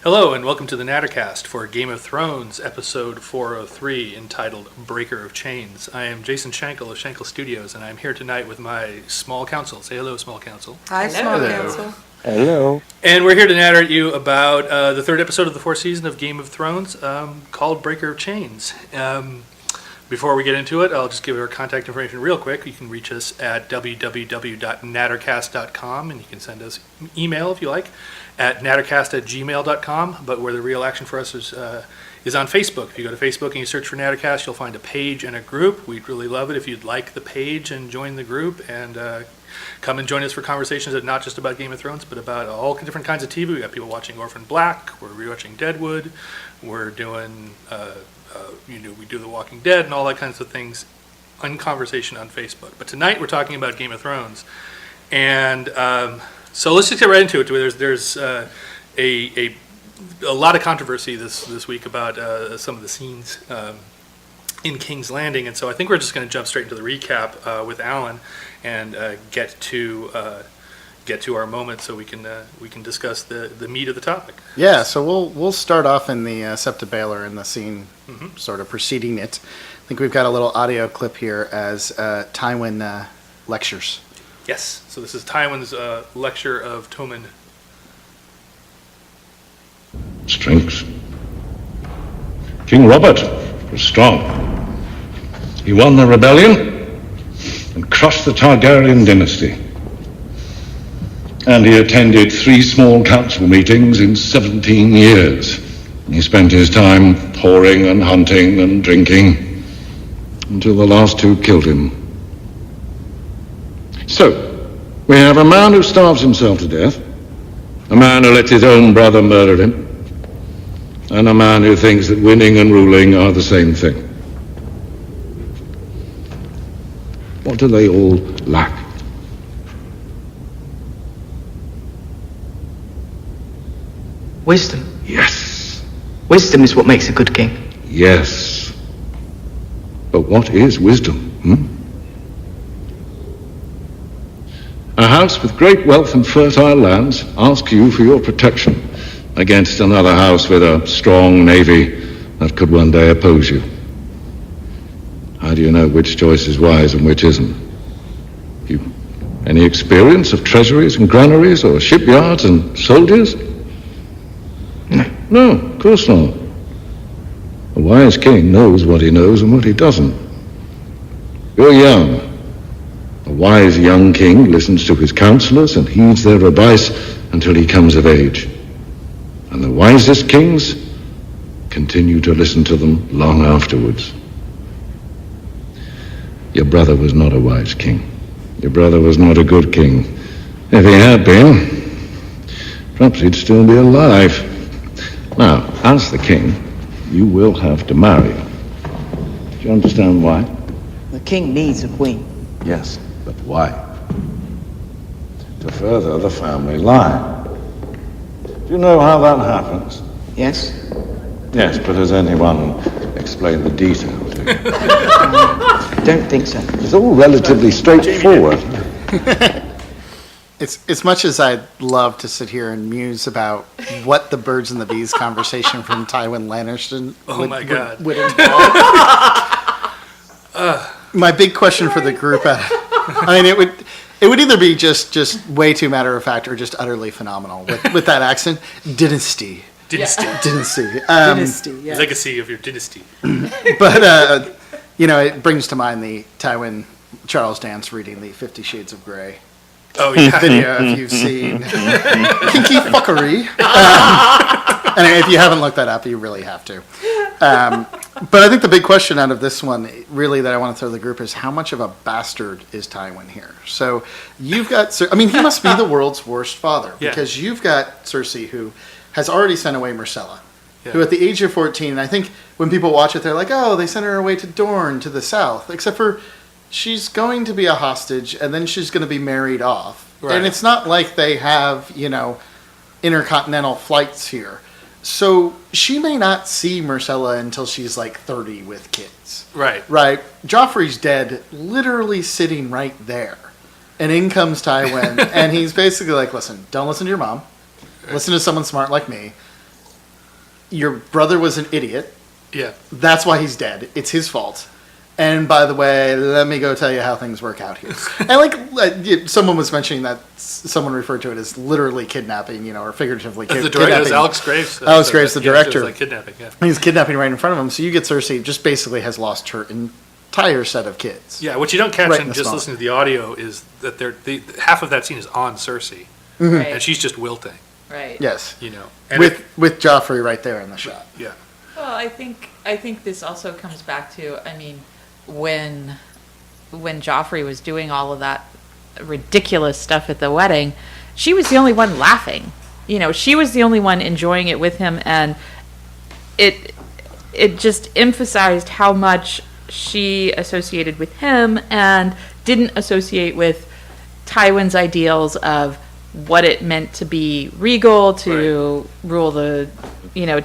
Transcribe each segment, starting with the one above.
Hello and welcome to the Nattercast for Game of Thrones episode 403 entitled Breaker of Chains. I am Jason Schenkel of Schenkel Studios and I'm here tonight with my small council. Say hello, small council. Hi, small council. Hello. And we're here to natter at you about the third episode of the fourth season of Game of Thrones called Breaker of Chains. Before we get into it, I'll just give our contact information real quick. You can reach us at www.nattercast.com and you can send us email if you like at nattercast@gmail.com. But where the real action for us is on Facebook. If you go to Facebook and you search for Nattercast, you'll find a page and a group. We'd really love it if you'd like the page and join the group and come and join us for conversations that not just about Game of Thrones, but about all different kinds of TV. We got people watching Orphan Black. We're rewatching Deadwood. We're doing, we do The Walking Dead and all that kinds of things in conversation on Facebook. But tonight we're talking about Game of Thrones, and so let's just get right into it. There's a lot of controversy this week about some of the scenes in King's Landing, and so I think we're just going to jump straight into the recap with Alan and get to our moment so we can discuss the meat of the topic. Yeah, so we'll start off in the Septa Baylor in the scene, sort of preceding it. I think we've got a little audio clip here as Tywin lectures. Yes, so this is Tywin's lecture of Tommen. Strength. King Robert was strong. He won the rebellion and crushed the Targaryen dynasty. And he attended 3 small council meetings in 17 years. He spent his time whoring and hunting and drinking until the last 2 killed him. So, we have a man who starves himself to death, a man who lets his own brother murder him, and a man who thinks that winning and ruling are the same thing. What do they all lack? Wisdom. Yes. Wisdom is what makes a good king. Yes. But what is wisdom? A house with great wealth and fertile lands asks you for your protection against another house with a strong navy that could one day oppose you. How do you know which choice is wise and which isn't? Any experience of treasuries and granaries or shipyards and soldiers? No, of course not. A wise king knows what he knows and what he doesn't. You're young. A wise young king listens to his counselors and heeds their advice until he comes of age. And the wisest kings continue to listen to them long afterwards. Your brother was not a wise king. Your brother was not a good king. If he had been, perhaps he'd still be alive. Now, as the king, you will have to marry. Do you understand why? The king needs a queen. Yes, but why? To further the family line. Do you know how that happens? Yes? Yes, but has anyone explained the details to you? I don't think so. It's all relatively straightforward. It's as much as I'd love to sit here and muse about what the birds and the bees conversation from Tywin Lannister would involve. My big question for the group, it would either be just way too matter of fact or just utterly phenomenal with that accent. Dynasty. Dynasty. Dynasty, yeah. Legacy of your dynasty. But it brings to mind the Tywin Charles Dance reading the 50 Shades of Grey. Oh, yeah. Video if you've seen kinky fuckery. And if you haven't looked that up, you really have to. But I think the big question out of this one, really, that I want to throw to the group is how much of a bastard is Tywin here? So you've got, he must be the world's worst father because you've got Cersei, who has already sent away Myrcella, who at the age of 14, and I think when people watch it, they're like, oh, they sent her away to Dorne, to the south, except for she's going to be a hostage, and then she's going to be married off. Right. And it's not like they have, intercontinental flights here. So she may not see Myrcella until she's like 30 with kids. Right. Right. Joffrey's dead, literally sitting right there. And in comes Tywin, and he's basically like, listen, don't listen to your mom. Listen to someone smart like me. your brother was an idiot. Yeah. That's why he's dead. It's his fault. And by the way, let me go tell you how things work out here. And someone was mentioning that someone referred to it as literally kidnapping, or figuratively The kidnapping. director is Alex Graves. Alex Graves, the director. Like kidnapping, yeah. He's kidnapping right in front of him. So you get Cersei just basically has lost her entire set of kids. Yeah, what you don't catch Right in in the just small. listening to the audio is that half of that scene is on Cersei, Right. and she's just wilting, Right. Yes. And With Joffrey right there in the shot. yeah. Well, I think this also comes back to, when Joffrey was doing all of that ridiculous stuff at the wedding, she was the only one laughing. She was the only one enjoying it with him, and it just emphasized how much she associated with him and didn't associate with Tywin's ideals of what it meant to be regal, to rule to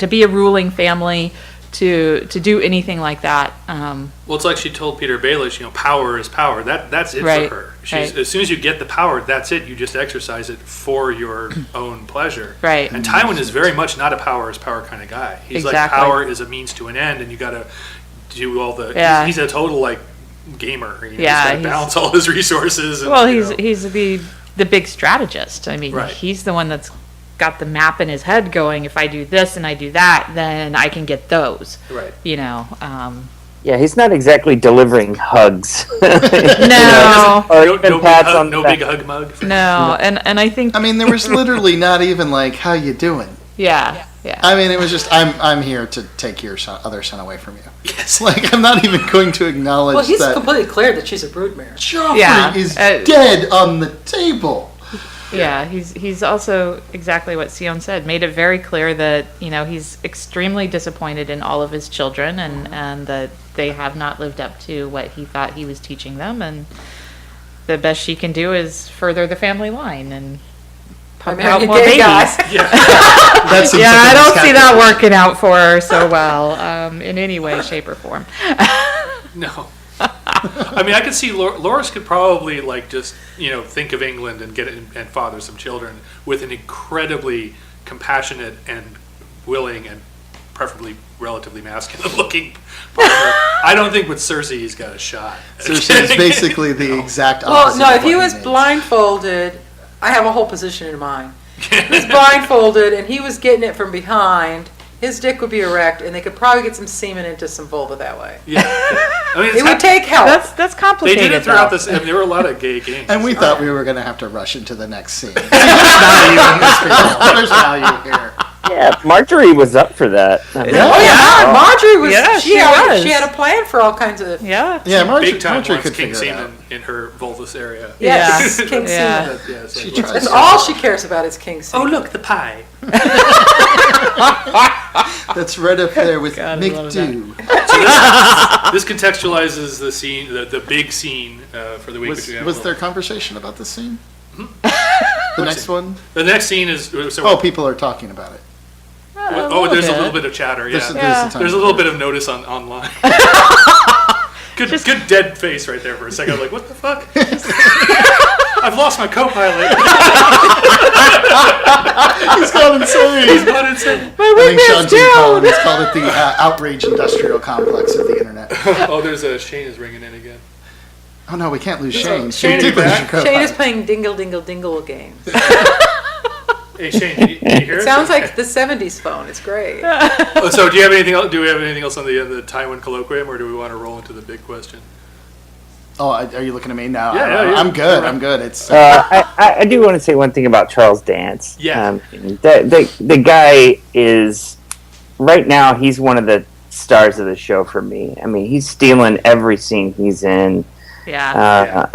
be a ruling family, to do anything like that. Well, it's like she told Peter Baelish, power is power. That's it Right, for her. right. As soon as you get the power, that's it. You just exercise it for your own pleasure. Right. And Tywin is very much not a power is power kind of guy. He's like Exactly. power is a means to an end, and you got to do all the. Yeah. He's a total gamer. Yeah, he's got to he's- balance all his resources. And, Well, he's the big strategist. Right. He's the one that's got the map in his head going, if I do this and I do that, then I can get those. Right. Yeah, he's not exactly delivering hugs. No. Or No, even no, pats big, hug, on no the big back. hug mug. No, and I think, There was literally not even how you doing? yeah. It was just, I'm here to take your other son away from you. Yes. I'm not even going to acknowledge Well, he's that completely clear that she's a broodmare. Joffrey Yeah, is uh, dead on the table. Yeah, he's also exactly what Sion said, made it very clear that, he's extremely disappointed in all of his children and that they have not lived up to what he thought he was teaching them, and the best she can do is further the family line and pump out more babies. That seems Yeah, like I a don't see that miscalculation. working out for her so well, in any way, shape, or form. No. I could see Loras could probably just think of England and get it and father some children with an incredibly compassionate and willing and preferably relatively masculine looking partner. I don't think with Cersei he's got a shot. Cersei is basically the exact Well, opposite. no, of if he what was needs. blindfolded, I have a whole position in mind. If he was blindfolded and he was getting it from behind, his dick would be erect, and they could probably get some semen into some vulva that way. Yeah. It would take help. That's They complicated. did it throughout though. this. There were a lot of gay games. And we thought we were going to have to rush into the next scene. There's value in this, people. There's value here. Yeah, Marjorie was up for that. Oh yeah, Marjorie was. Yeah, she she had, was. She had a plan for all kinds of. Yeah. Yeah, Marjorie, Big time Marjorie wants could king figure it out. semen in her vulvus area. Yes, Yeah. king Yeah. semen. Yeah, it's She like, tries That's so all hard. she cares about is king oh semen. look, the pie. That's right up there with God, I love McDo. This contextualizes the scene, the big scene for the week. Was there conversation about this scene? The next scene? one? The next scene is Oh, people are talking about it. there's a little bit of chatter. Yeah, There's there's a little bit of notice online. Good dead face right there for a second. I'm like, what the fuck? I've lost my co-pilot. He's gone insane. He's gone insane. My I think Sean windmill's T. down. Collins called it the outrage industrial complex of the internet. Oh, there's Shane is ringing in again. Oh no, we can't lose Shane. Shane did is lose back. your Shane is co-pilot. playing dingle dingle dingle games. Hey Shane, can you hear It us? sounds like the '70s phone. It's great. Oh, so do you have anything else? Do we have anything else on the Tywin colloquium, or do we want to roll into the big question? Oh, are you looking at me now? Yeah. I'm good. I'm good. It's I do want to say one thing about Charles Dance. Yeah. The guy is, right now, he's one of the stars of the show for me. He's stealing every scene he's in. Yeah.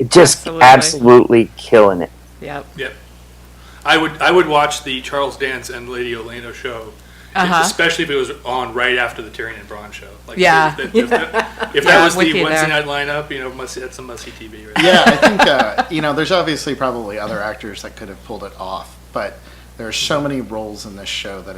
Just Absolutely. absolutely killing it. Yep. Yep. I would watch the Charles Dance and Lady Olenna show, especially if it was on right after the Tyrion and Bronn show. Like, Yeah. If that Yeah, was I'm with the you Wednesday there. night lineup, that's some must-see TV. Right? yeah. I think there's obviously probably other actors that could have pulled it off, but there are so many roles in this show that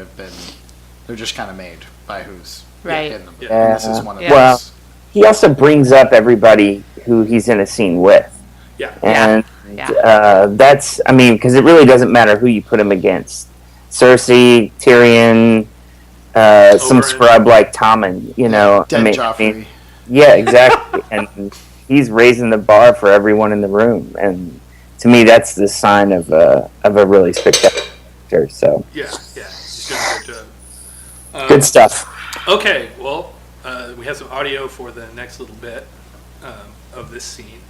they're just kind of made by who's Right. in them. Yeah. And this is one of Yeah. Well, those. he also brings up everybody who he's in a scene with. Yeah. And Yeah. that's, because it really doesn't matter who you put him against. Cersei, Tyrion, some Oberyn. scrub like Tommen, you know. Dead Joffrey. Yeah, exactly. And he's raising the bar for everyone in the room, and to me, that's the sign of a really spectacular character. So Yeah, he's doing a good job. good stuff. Okay, well, we have some audio for the next little bit of this scene,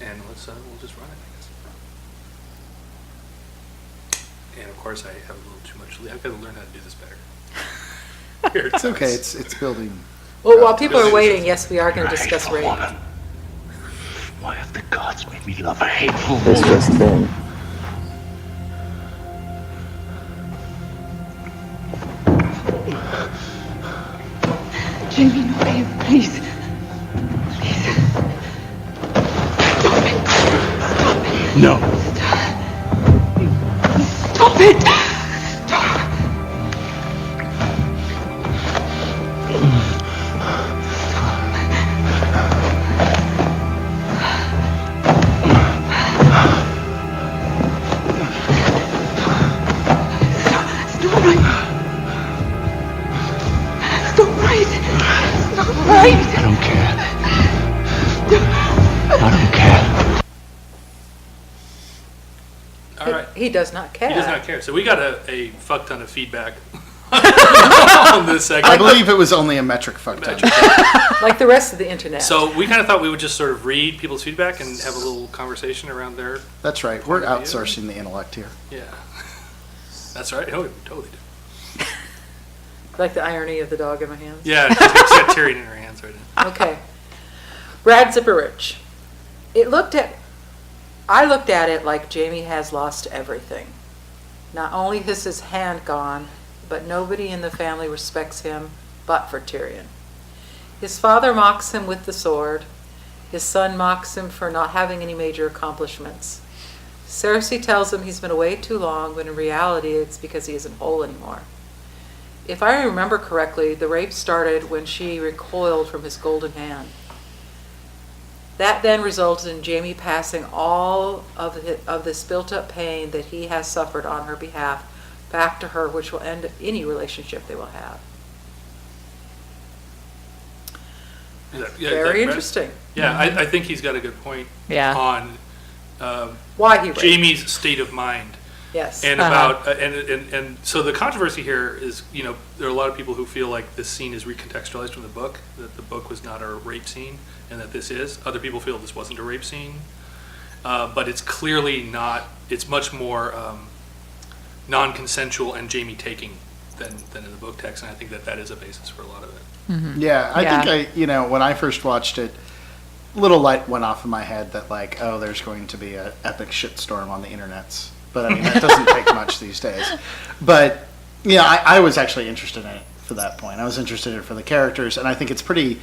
and we'll just run it, I guess. And of course, I have a little too much. I've got to learn how to do this better. Here it It's okay. comes. It's building. Well, while people are waiting, yes, we are going to discuss rape. Why have the gods made me love a hateful This woman? just in. Jamie, no, babe, please. No. Stop it! It's not right. It's not right. It's not right. I don't care. I don't care. All right. He does not care. He does not care. So we got a fuck ton of feedback on this segment. I believe it was only a metric fuck ton. Like the rest of the internet. So we kind of thought we would just sort of read people's feedback and have a little conversation around their. That's right. We're outsourcing the intellect here. Yeah. That's right. Oh, we totally do. Like the irony of the dog in my hands. Yeah, she's got Tyrion in her hands right now. Okay. Brad Zipperich. I looked at it like Jamie has lost everything. Not only is his hand gone, but nobody in the family respects him but for Tyrion. His father mocks him with the sword. His son mocks him for not having any major accomplishments. Cersei tells him he's been away too long, when in reality it's because he isn't whole anymore. If I remember correctly, the rape started when she recoiled from his golden hand. That then resulted in Jamie passing all of this built-up pain that he has suffered on her behalf back to her, which will end any relationship they will have. Very interesting. Yeah, I think he's got a good point Yeah. on Why he raped. Jamie's state of mind. Yes. And about and so the controversy here is, you know, there are a lot of people who feel like this scene is recontextualized from the book, that the book was not a rape scene, and that this is. Other people feel this wasn't a rape scene, but it's clearly not. It's much more non-consensual and Jamie taking than in the book text, and I think that is a basis for a lot of it. Yeah, I Yeah. think when I first watched it, little light went off in my head that like, oh, there's going to be an epic shitstorm on the internets. But I mean, that doesn't take much these days. But yeah, I was actually interested in it for that point. I was interested in it for the characters, and I think it's pretty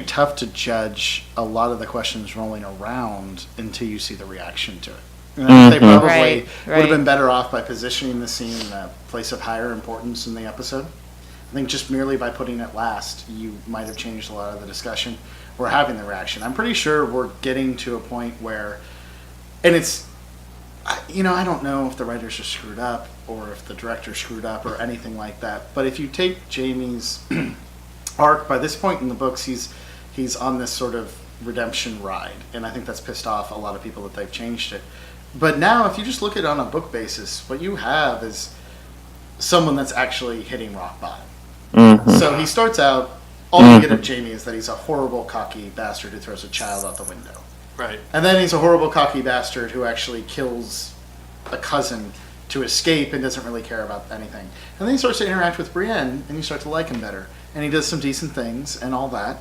tough to judge a lot of the questions rolling around until you see the reaction to it. You know, they probably Right, would have been right. better off by positioning the scene in a place of higher importance in the episode. I think just merely by putting it last, you might have changed a lot of the discussion or having the reaction. I'm pretty sure we're getting to a point where, and it's, I don't know if the writers are screwed up or if the director screwed up or anything like that. But if you take Jamie's arc, by this point in the books, he's on this sort of redemption ride, and I think that's pissed off a lot of people that they've changed it. But now, if you just look at it on a book basis, what you have is someone that's actually hitting rock bottom. So he starts out, all you get of Jamie is that he's a horrible, cocky bastard who throws a child out the window. Right. And then he's a horrible, cocky bastard who actually kills a cousin to escape and doesn't really care about anything. And then he starts to interact with Brienne, and you start to like him better. And he does some decent things and all that.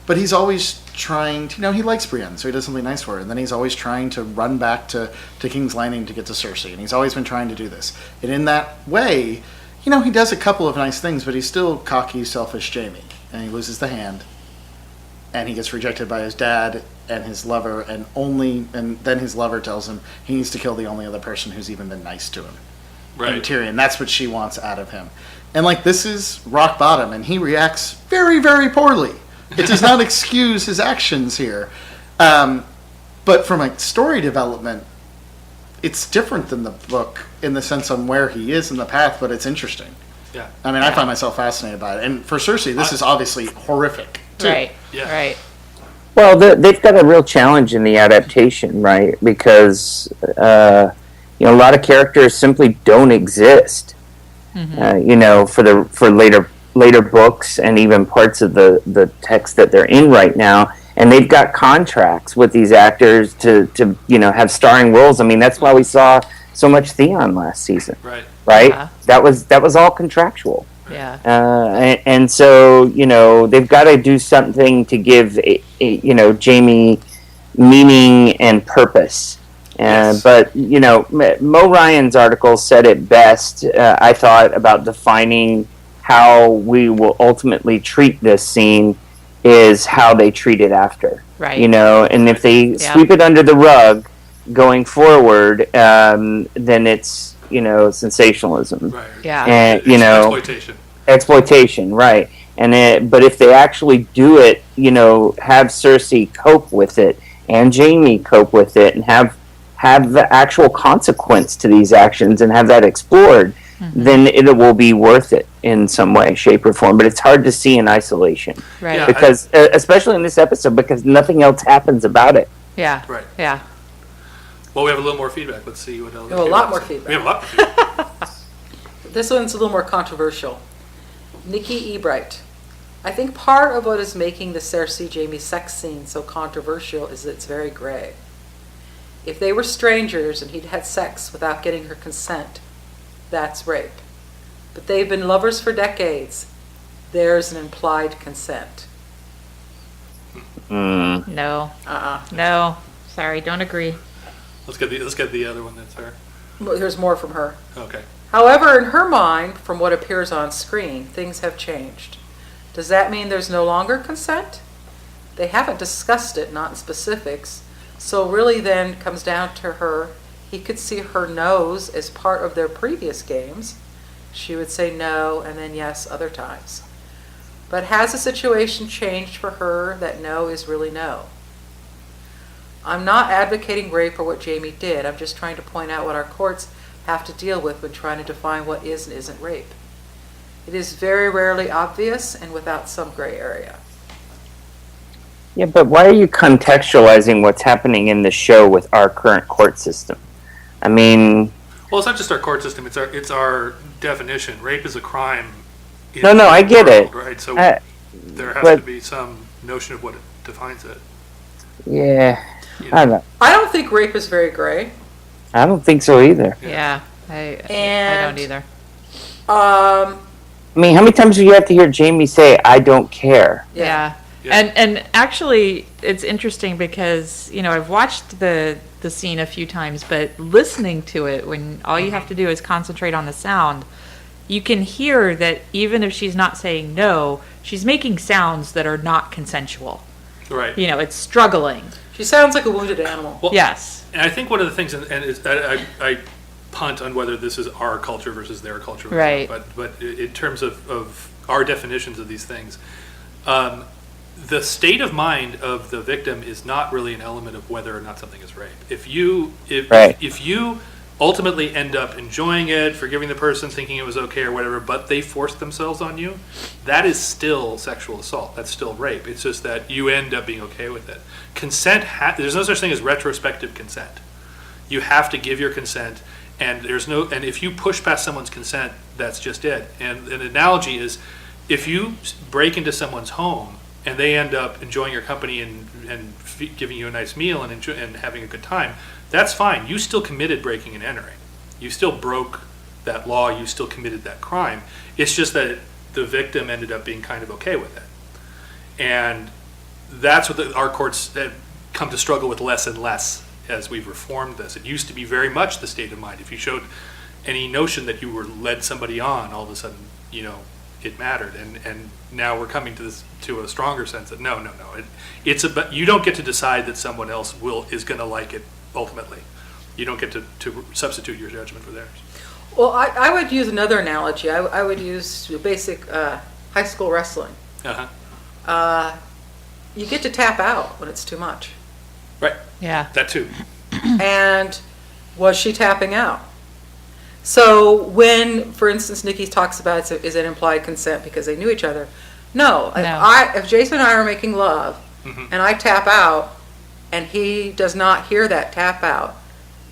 But he's always trying to, he likes Brienne, so he does something nice for her. And then he's always trying to run back to King's Landing to get to Cersei. And he's always been trying to do this. And in that way, he does a couple of nice things, but he's still cocky, selfish Jamie. And he loses the hand. And he gets rejected by his dad and his lover, and then his lover tells him he needs to kill the only other person who's even been nice to him. Right. And Tyrion, that's what she wants out of him. And this is rock bottom, and he reacts very, very poorly. It does not excuse his actions here. But from a story development, it's different than the book in the sense on where he is in the path, but it's interesting. Yeah. I mean, I find myself fascinated by it. And for Cersei, this is obviously horrific, too. Right. Yeah. Right. Well, they've got a real challenge in the adaptation, right? Because a lot of characters simply don't exist. For later books and even parts of the text that they're in right now, and they've got contracts with these actors to have starring roles. I mean, that's why we saw so much Theon last season. Right. Right? Yeah. That was all contractual. Yeah. And so they've got to do something to give Jamie meaning and purpose. Yes. But Mo Ryan's article said it best. I thought about defining how we will ultimately treat this scene is how they treat it after. Right. And if they sweep it under the rug going forward, then it's sensationalism. Right. Yeah. And Exploitation. right? But if they actually do it, have Cersei cope with it and Jamie cope with it, and have the actual consequence to these actions and have that explored, then it will be worth it in some way, shape, or form. But it's hard to see in isolation, Right. Yeah. because especially in this episode, because nothing else happens about it. Yeah. Right. Yeah. Well, we have a little more feedback. Let's see what else. We have a lot more feedback. We have a lot more feedback. This one's a little more controversial. Nikki Ebright. I think part of what is making the Cersei Jamie sex scene so controversial is that it's very gray. If they were strangers and he'd had sex without getting her consent, that's rape. But they've been lovers for decades. There's an implied consent. No. No. Sorry, don't agree. Let's get the other one. That's her. Well, here's more from her. Okay. However, in her mind, from what appears on screen, things have changed. Does that mean there's no longer consent? They haven't discussed it, not in specifics. So really then comes down to her. He could see her nose as part of their previous games. She would say no and then yes other times. But has the situation changed for her that no is really no? I'm not advocating rape or what Jamie did. I'm just trying to point out what our courts have to deal with when trying to define what is and isn't rape. It is very rarely obvious and without some gray area. Yeah, but why are you contextualizing what's happening in the show with our current court system? I mean... Well, it's not just our court system. It's our definition. Rape is a crime. No, I get it. Right? So there has to be some notion of what it defines it. Yeah, I don't know. I don't think rape is very gray. I don't think so either. Yeah. I don't either. I mean, how many times do you have to hear Jamie say, "I don't care"? Yeah. Yeah. And actually, it's interesting because, I've watched the scene a few times, but listening to it, when all you have to do is concentrate on the sound, you can hear that even if she's not saying no, she's making sounds that are not consensual. Right. It's struggling. She sounds like a wounded animal. Well, Yes. And I think one of the things, and I punt on whether this is our culture versus their culture, Right. But in terms of our definitions of these things, the state of mind of the victim is not really an element of whether or not something is rape. If you ultimately end up enjoying it, forgiving the person, thinking it was okay or whatever, but they forced themselves on you, that is still sexual assault. That's still rape. It's just that you end up being okay with it. Consent, there's no such thing as retrospective consent. You have to give your consent, and if you push past someone's consent, that's just it. And an analogy is, if you break into someone's home and they end up enjoying your company and giving you a nice meal and having a good time, that's fine. You still committed breaking and entering. You still broke that law. You still committed that crime. It's just that the victim ended up being kind of okay with it. And that's what our courts have come to struggle with less and less as we've reformed this. It used to be very much the state of mind. If you showed any notion that you were led somebody on, all of a sudden, it mattered. And now we're coming to a stronger sense that no. It's about, you don't get to decide that someone else is going to like it ultimately. You don't get to substitute your judgment for theirs. Well, I would use another analogy. I would use basic high school wrestling. Uh-huh. You get to tap out when it's too much. Right. Yeah. That too. And Was she tapping out? So when, for instance, Nikki talks about is it implied consent because they knew each other? No. If Jason and I are making love and I tap out and he does not hear that tap out,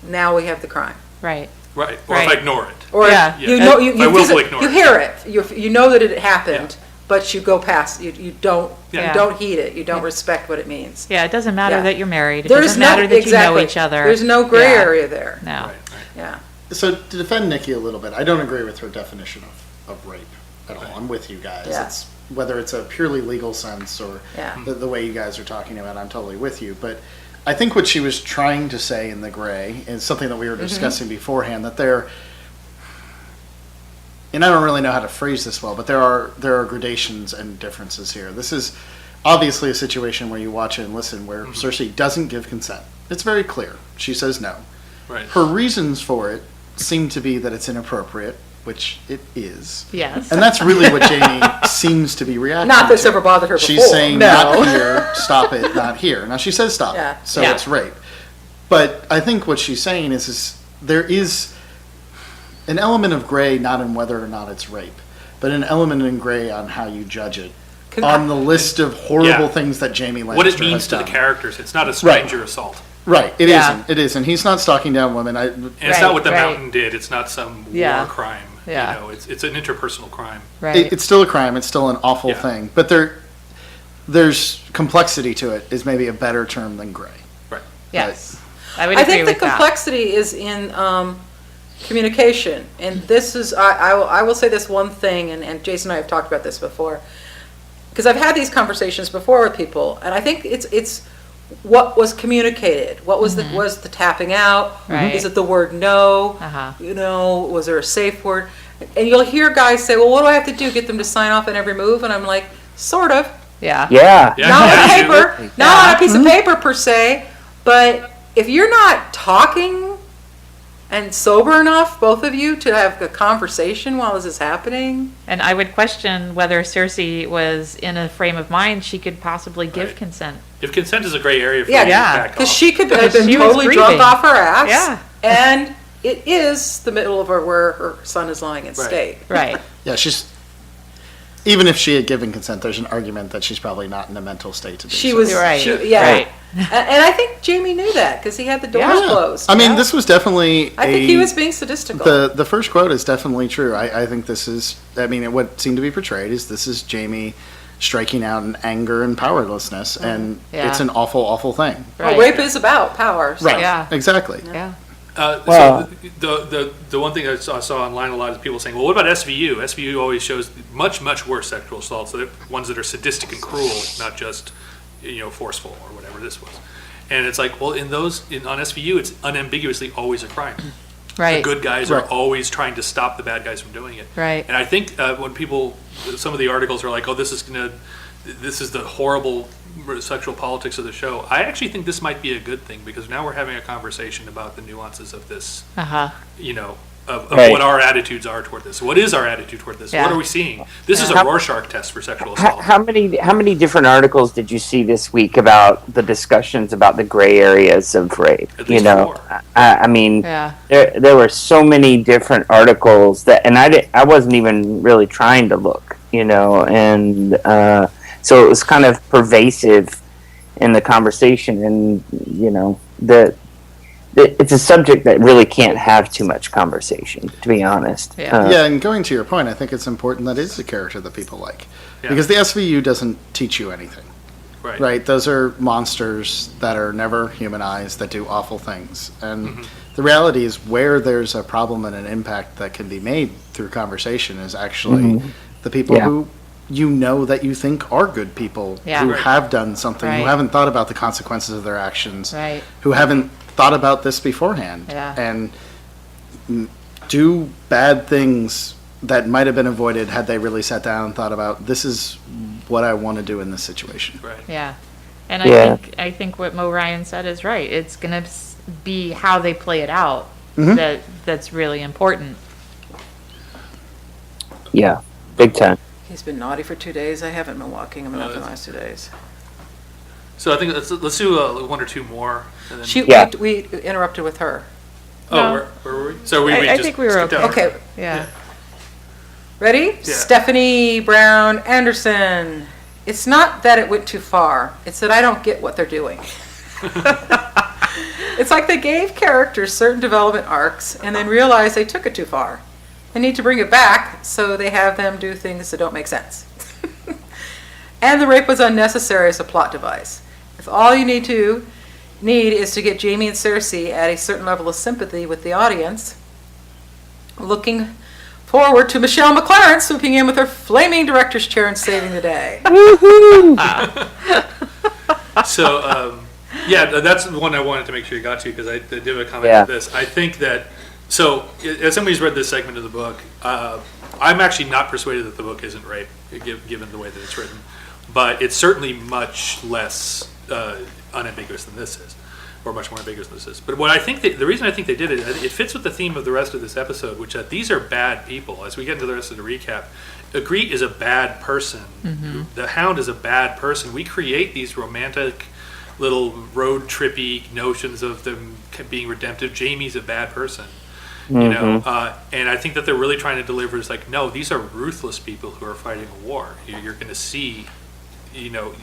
now we have the crime. Right. Right. Or if I ignore it. Or Yeah. you know you I willfully ignore you it. hear it. You know that it happened, but you go past. You don't heed it. You don't respect what it means. Yeah, it doesn't matter Yeah. that you're married. It There's doesn't matter that exactly. you know each other. There's no gray Yeah. area there. No. Right. Yeah. So to defend Nikki a little bit, I don't agree with her definition of rape at all. I'm with you guys. Yeah. It's whether it's a purely legal sense or Yeah. the way you guys are talking about, I'm totally with you. But I think what she was trying to say in the gray is something that we were discussing beforehand, that there, and I don't really know how to phrase this well, but there are gradations and differences here. This is obviously a situation where you watch it and listen where Cersei doesn't give consent. It's very clear. She says no. Right. Her reasons for it seem to be that it's inappropriate, which it is. Yes. And that's really what Jamie seems to be reacting Not that it's to. ever bothered her She's before. saying, No. not here, stop it, not here. Now, she says stop Yeah. it, so Yeah. it's rape. But I think what she's saying is there is an element of gray, not in whether or not it's rape, but an element in gray on how you judge it. On the list of horrible things that Jamie Lannister What it has means to the done. characters. It's not a stranger assault. Right, it Yeah. isn't. It isn't. He's not stalking down women. And it's not what the Right. mountain did. It's not some Yeah. war crime. Yeah. You know, it's an interpersonal crime. Right. It's still a crime. It's still an awful Yeah. thing. But there's complexity to it. Is maybe a better term than gray. Right. Yes. I would I agree think the with that. complexity is in communication, and this is I will say this one thing, and Jason and I have talked about this before, because I've had these conversations before with people, and I think it's what was communicated. What was was the tapping out? Right. Is it the word no? Uh-huh. You know, was there a safe word? And you'll hear guys say, "Well, what do I have to do? Get them to sign off on every move?" And I'm like, "Sort of." Yeah. Yeah. Yeah, Not on yeah, paper, not on a piece of paper per se, but if you're not talking and sober enough, both of you, to have a conversation while this is happening. And I would question whether Cersei was in a frame of mind she could possibly give Right. consent. If consent is a gray area for Yeah, you, yeah. back Because off. she could have been She was totally drunk grieving. off her ass. Yeah. And it is the middle of where her son is lying in Right. state. Right. Yeah, even if she had given consent, there's an argument that she's probably not in a mental state to do She so. was, Right. yeah. Right. And I think Jamie knew that because he had the doors Yeah. closed. I mean, yeah? this was definitely I think he was being sadistical. the first quote is definitely true. I think this is, I mean, what seemed to be portrayed is this is Jamie striking out in anger and powerlessness, and Yeah. it's an awful, awful thing. Well, rape is about power. So. Right. Yeah. Exactly. Yeah. Well- So the one thing I saw online, a lot of people saying, well, what about SVU? SVU always shows much worse sexual assaults. So they're ones that are sadistic and cruel, not just forceful or whatever this was. And it's like, well, on SVU, it's unambiguously always a crime. Right. The good guys are Right. always trying to stop the bad guys from doing it. Right. And I think when some of the articles are like, oh, this is the horrible sexual politics of the show. I actually think this might be a good thing because now we're having a conversation about the nuances of this, Uh-huh. of Right. what our attitudes are toward this. What is our attitude toward this? Yeah. What are we seeing? This is a Rorschach test for sexual assault. How many different articles did you see this week about the discussions about the gray areas of rape? At least four. I mean, Yeah. there were so many different articles and I wasn't even really trying to look, and so it was kind of pervasive in the conversation, and it's a subject that really can't have too much conversation, to be honest. Yeah. Yeah, and going to your point, I think it's important that it's a character that people like. Yeah. Because the SVU doesn't teach you anything. Right. Right? Those are monsters that are never humanized, that do awful things. And Mm-hmm. the reality is where there's a problem and an impact that can be made through conversation is actually the people Yeah. who that you think are good people, Yeah. who Right. have done something, who Right. haven't thought about the consequences of their actions, Right. who haven't thought about this beforehand, Yeah. and do bad things that might have been avoided had they really sat down and thought about, this is what I want to do in this situation. Right. Yeah. And Yeah. I think what Mo Ryan said is right. It's going to be how they play it out that's really important. Yeah, big time. He's been naughty for 2 days. I haven't been walking him enough the last 2 days. So I think let's do one or two more. And then, She, Yeah. we interrupted with her. Oh, No. where were we? So we I just think we were skipped okay. down. Okay, Yeah. ready? Stephanie Brown Anderson. It's not that it went too far. It's that I don't get what they're doing. It's like they gave characters certain development arcs and then realized they took it too far. They need to bring it back, so they have them do things that don't make sense. And the rape was unnecessary as a plot device. If all you need is to get Jamie and Cersei at a certain level of sympathy with the audience, looking forward to Michelle McLaren swooping in with her flaming director's chair and saving the day. So, yeah, that's the one I wanted to make sure you got to, because I did a comment Yeah. on this. I think that, so, as somebody who's read this segment of the book, I'm actually not persuaded that the book isn't rape, given the way that it's written. But it's certainly much less unambiguous than this is, or much more ambiguous than this is. But what I think the reason I think they did it fits with the theme of the rest of this episode, which that these are bad people. As we get into the rest of the recap, Ygritte is a bad person. Mm-hmm. The Hound is a bad person. We create these romantic little road trippy notions of them being redemptive. Jamie's a bad person. You know, and I think that they're really trying to deliver is like, no, these are ruthless people who are fighting a war. You're going to see, you know,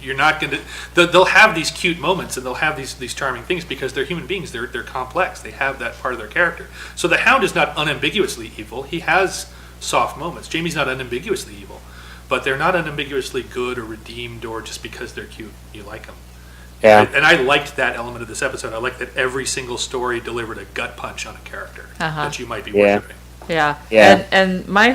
you're not going to. They'll have these cute moments and they'll have these charming things because they're human beings. They're complex. They have that part of their character. So the Hound is not unambiguously evil. He has soft moments. Jamie's not unambiguously evil, but they're not unambiguously good or redeemed or just because they're cute you like them. Yeah. And I liked that element of this episode. I liked that every single story delivered a gut punch on a character that you might be worshiping. Yeah. Yeah. And my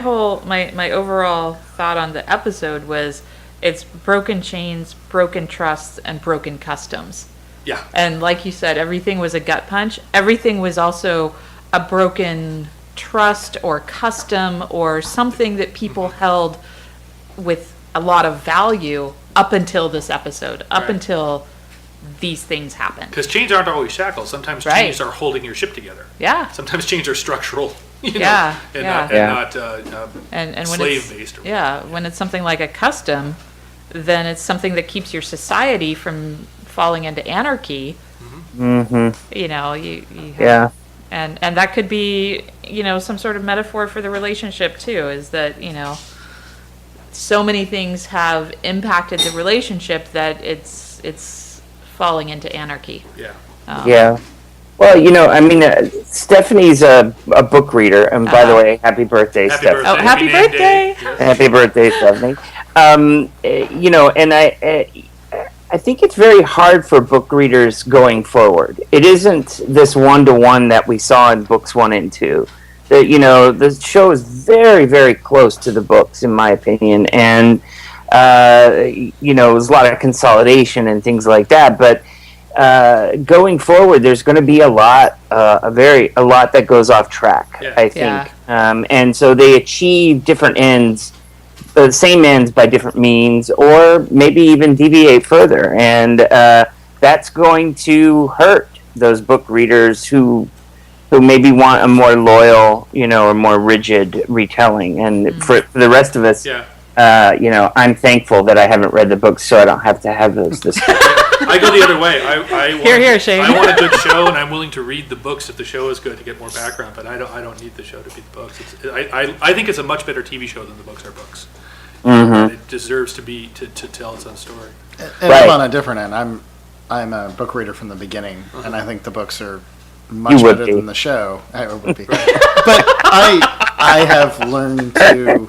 overall thought on the episode was it's broken chains, broken trusts, and broken customs. Yeah. And like you said, everything was a gut punch. Everything was also a broken trust or custom or something that people held with a lot of value up until this episode, up Right. until these things happen. Because chains aren't always shackles. Sometimes Right. chains are holding your ship together. Yeah. Sometimes chains are structural, you know, Yeah, and yeah. not And when slave-based. when it's something like a custom, then it's something that keeps your society from falling into anarchy. You know, you have, Yeah. and that could be, you know, some sort of metaphor for the relationship too, is that, you know, so many things have impacted the relationship that it's falling into anarchy. Yeah. Yeah. Well, you know, I mean, Stephanie's a book reader, and by the way, happy birthday, Happy Stephanie. birthday. Oh, happy name birthday. day. Yes. Happy birthday, Stephanie. You know, and I think it's very hard for book readers going forward. It isn't this one-to-one that we saw in books 1 and 2. You know, the show is very, very close to the books, in my opinion, and you know, there's a lot of consolidation and things like that. But going forward, there's going to be a lot that goes off track. Yeah. I think, Yeah. and so they achieve different ends, the same ends by different means, or maybe even deviate further, and that's going to hurt those book readers who maybe want a more loyal, you know, or more rigid retelling. And for the rest of us, Yeah. you know, I'm thankful that I haven't read the books, so I don't have to have those. I go the other way. I want, Here, Shane. I want a good show, and I'm willing to read the books if the show is good to get more background. But I don't need the show to be the books. I think it's a much better TV show than the books are books. And it deserves to be to tell its own story. And Right. I'm on a different end. I'm a book reader from the beginning, and I think the books are much You would better be. than the show. I would be. But I have learned to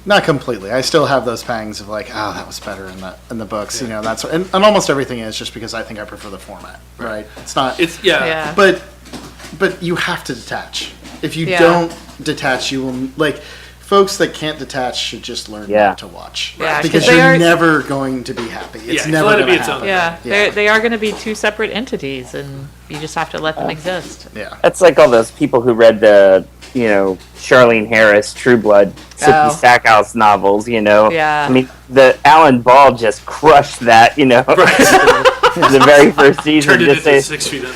not completely. I still have those pangs of like, oh, that was better in the books. You know, that's and almost everything is just because I think I prefer the format. Right? It's not. It's Yeah. But you have to detach. If you Yeah. don't detach, you will like. Folks that can't detach should just learn Yeah. not to watch. Yeah, 'cause because they you're are- never going to be happy. It's Yeah, never let it going be to its own happen. Yeah, they are going to be two separate entities, and you just have to let them exist. Yeah. That's like all those people who read the, you know, Charlene Harris, True Blood, Sookie Oh. Stackhouse novels, you know. Yeah. I mean, the Alan Ball just crushed that, you know. The very first season. Turned it Just into say, 6 feet under.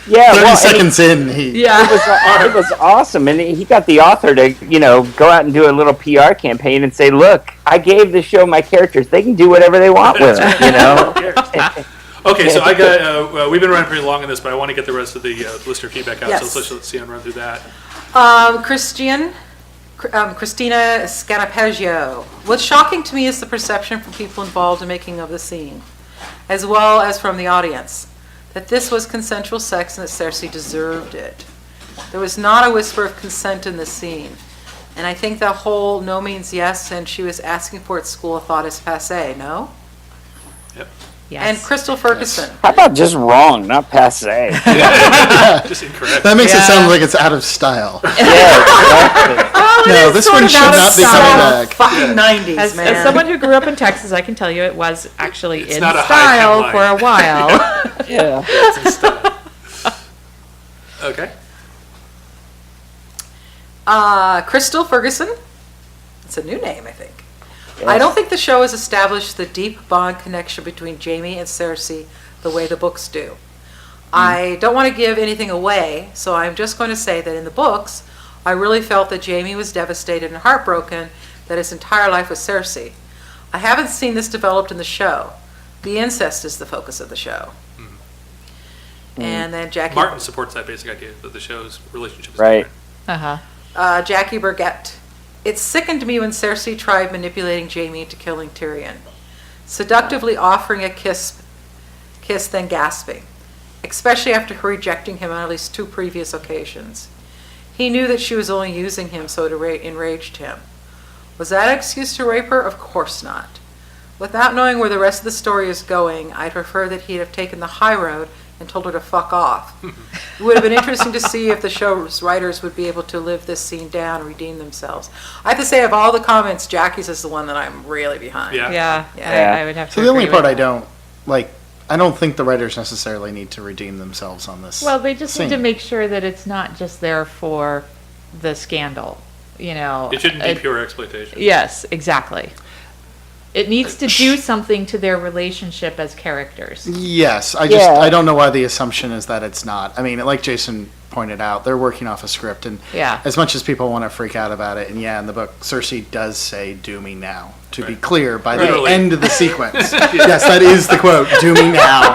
yeah, 30 well, and seconds in, he it was awesome, and he got the author to, you know, go out and do a little PR campaign and say, "Look, I gave the show my characters; they can do whatever they want with it," you know. Okay, so I got, we've been running pretty long on this, but I want to get the rest of the listener feedback out, Yes. so let's see and run through that. Christina Scanapeggio. What's shocking to me is the perception from people involved in making of the scene, as well as from the audience, that this was consensual sex and that Cersei deserved it. There was not a whisper of consent in the scene. And I think the whole no means yes, and she was asking for it at school, thought is passé, no? Yep. Yes. And Crystal Ferguson. How about just wrong, not passe? Just incorrect. That makes it Yeah. sound like it's out of style. Yeah, exactly. No, this one should not be coming back. Fucking 90s, As man. someone who grew up in Texas, I can tell you it was actually It's in not a style high-temp for a while. Yeah. It's in style. Okay. Crystal Ferguson. It's a new name, I think. I don't think the show has established the deep bond connection between Jaime and Cersei the way the books do. I don't want to give anything away, so I'm just going to say that in the books, I really felt that Jaime was devastated and heartbroken that his entire life was Cersei. I haven't seen this developed in the show. The incest is the focus of the show. And then Jackie... Martin supports that basic idea that the show's relationship is Right. different. Jackie Burgett. It sickened me when Cersei tried manipulating Jaime into killing Tyrion, seductively offering a kiss, then gasping, especially after her rejecting him on at least 2 previous occasions. He knew that she was only using him, so it enraged him. Was that an excuse to rape her? Of course not. Without knowing where the rest of the story is going, I'd prefer that he'd have taken the high road and told her to fuck off. It would have been interesting to see if the show's writers would be able to live this scene down and redeem themselves. I have to say, of all the comments, Jackie's is the one that I'm really behind. Yeah. Yeah, Yeah. I would have to So the only agree part with I that. don't like, I don't think the writers necessarily need to redeem themselves on this. Well, they just need to scene. make sure that it's not just there for the scandal, you know. It shouldn't be It- pure exploitation. Yes, exactly. It needs to do something to their relationship as characters. Yes, I don't know why the assumption is that it's not. I mean, like Jason pointed out, they're working off a script, and Yeah. as much as people want to freak out about it, and yeah, in the book, Cersei does say, "Do me now." To be Right. clear, by Literally. the end of the sequence, yes, that is the quote. "Do me now,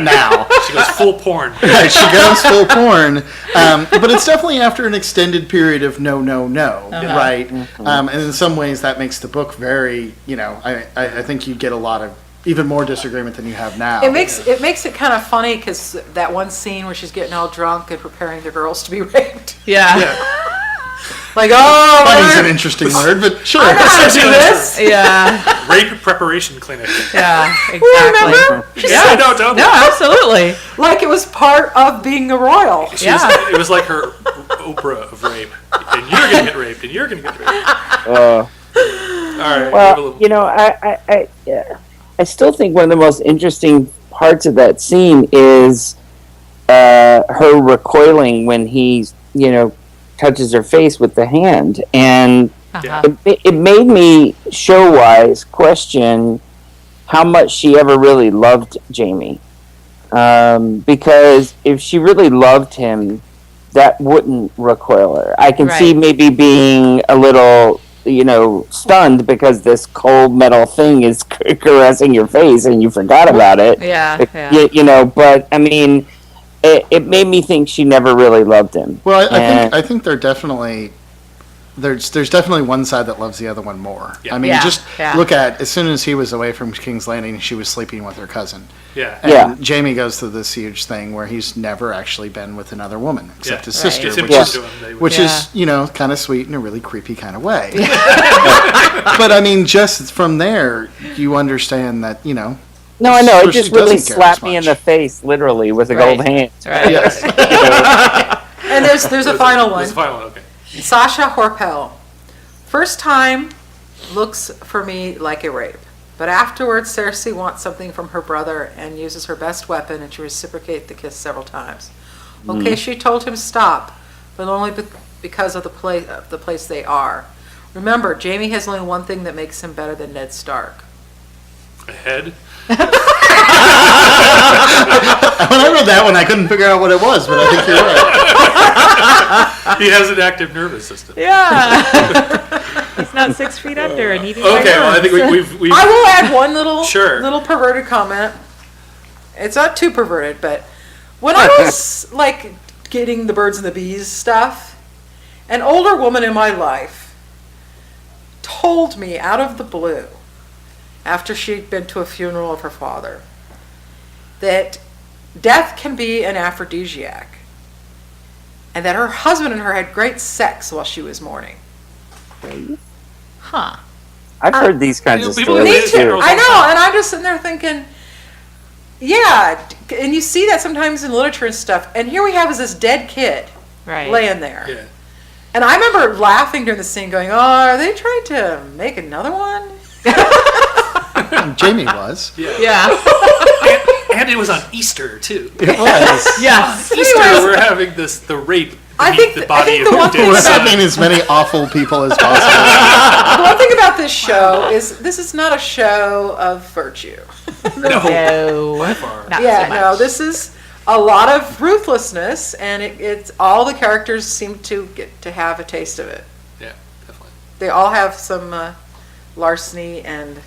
now." She goes full porn. Right, she goes full porn, but it's definitely after an extended period of no, right? And in some ways, that makes the book very, I think you get a lot of even more disagreement than you have now. It makes it kind of funny because that one scene where she's getting all drunk and preparing the girls to be raped. Yeah. Like, oh, Funny's an interesting word, but sure. I know how to do this. Yeah. Rape preparation clinic. Yeah. Remember? Exactly. Yeah, no, don't. No, absolutely. Like it was part of being a royal. It was like her Oprah of rape. And you're going to get raped, and you're going to get raped. All right. Well, I still think one of the most interesting parts of that scene is her recoiling when he, touches her face with the hand, and it made me show-wise question how much she ever really loved Jaime, because if she really loved him, that wouldn't recoil her. I can see maybe being a little, stunned because this cold metal thing is caressing your face and you forgot about it. Yeah. But I mean, it made me think she never really loved him. Well, I think they're definitely there's definitely one side that loves the other one more. Yeah. I mean, Yeah, just yeah. look at as soon as he was away from King's Landing, she was sleeping with her cousin. Yeah. And Jaime goes through this huge thing where he's never actually been with another woman except his Right. sister, It's which important is to him. They would- which Yeah. is kind of sweet in a really creepy kind of way. But I mean, just from there, you understand that No, I know. It Cersei just really doesn't care slapped as me in much. the face, literally, with a Right. gold hand. Right. yes. And there's a final one. There's a final one, okay. Sasha Horpel. First time looks for me like a rape. But afterwards, Cersei wants something from her brother and uses her best weapon, and she reciprocates the kiss several times. Okay, she told him stop, but only because of the place they are. Remember, Jaime has only one thing that makes him better than Ned Stark. A head. When I read that one, I couldn't figure out what it was, but I think you're right. He has an active nervous system. Yeah. He's not 6 feet under and eating Okay, well, I think we've I will add one little Sure. little perverted comment. it's not too perverted, but when I was like getting the birds and the bees stuff, an older woman in my life told me out of the blue, after she'd been to a funeral of her father, that death can be an aphrodisiac, and that her husband and her had great sex while she was mourning. Huh. I've heard these kinds of people stories Me too. too. I know, and I'm just sitting there thinking, yeah, and you see that sometimes in literature and stuff, and here we have is this dead kid Right. laying there. Yeah. And I remember laughing during the scene going, oh, are they trying to make another one? Jamie was. Yeah. And it was on Easter too. It was. Yes. Easter, Anyways, we're having the rape I beneath think the body the of one thing dead We're son. having as many awful people as possible. The one thing about this show is this is not a show of virtue. No. By far. Not Yeah, so much. no, this is a lot of ruthlessness, and it's all the characters seem to get to have a taste of it. Yeah, definitely. They all have some larceny and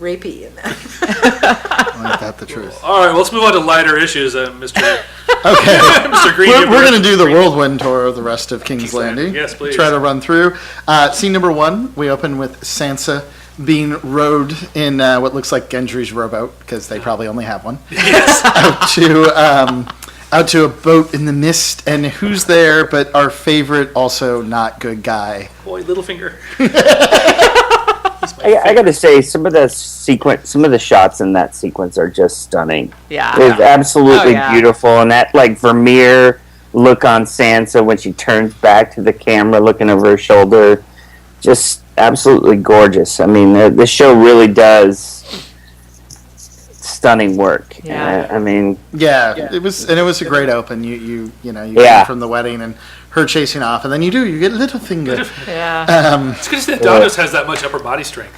rapey in them. Ain't that the truth? All right, well, let's move on to lighter issues, Mr. Okay. Mr. Green. We're going to do the whirlwind tour of the rest of King's Landing. Yes, please. Try to run through. Scene number 1, we open with Sansa being rowed in what looks like Gendry's rowboat, because they probably only have one, out to a boat in the mist. And who's there but our favorite, also not good guy? Boy, Littlefinger. I got to say, some of the shots in that sequence are just stunning. Yeah. It's absolutely Oh, yeah. beautiful, and that like Vermeer look on Sansa when she turns back to the camera, looking over her shoulder, just absolutely gorgeous. I mean, the show really does stunning work. Yeah. I mean, Yeah, it was a great open. You know, Yeah. came from the wedding and her chasing off, and then you get Littlefinger. Yeah. It's good that Dondos has that much upper body strength.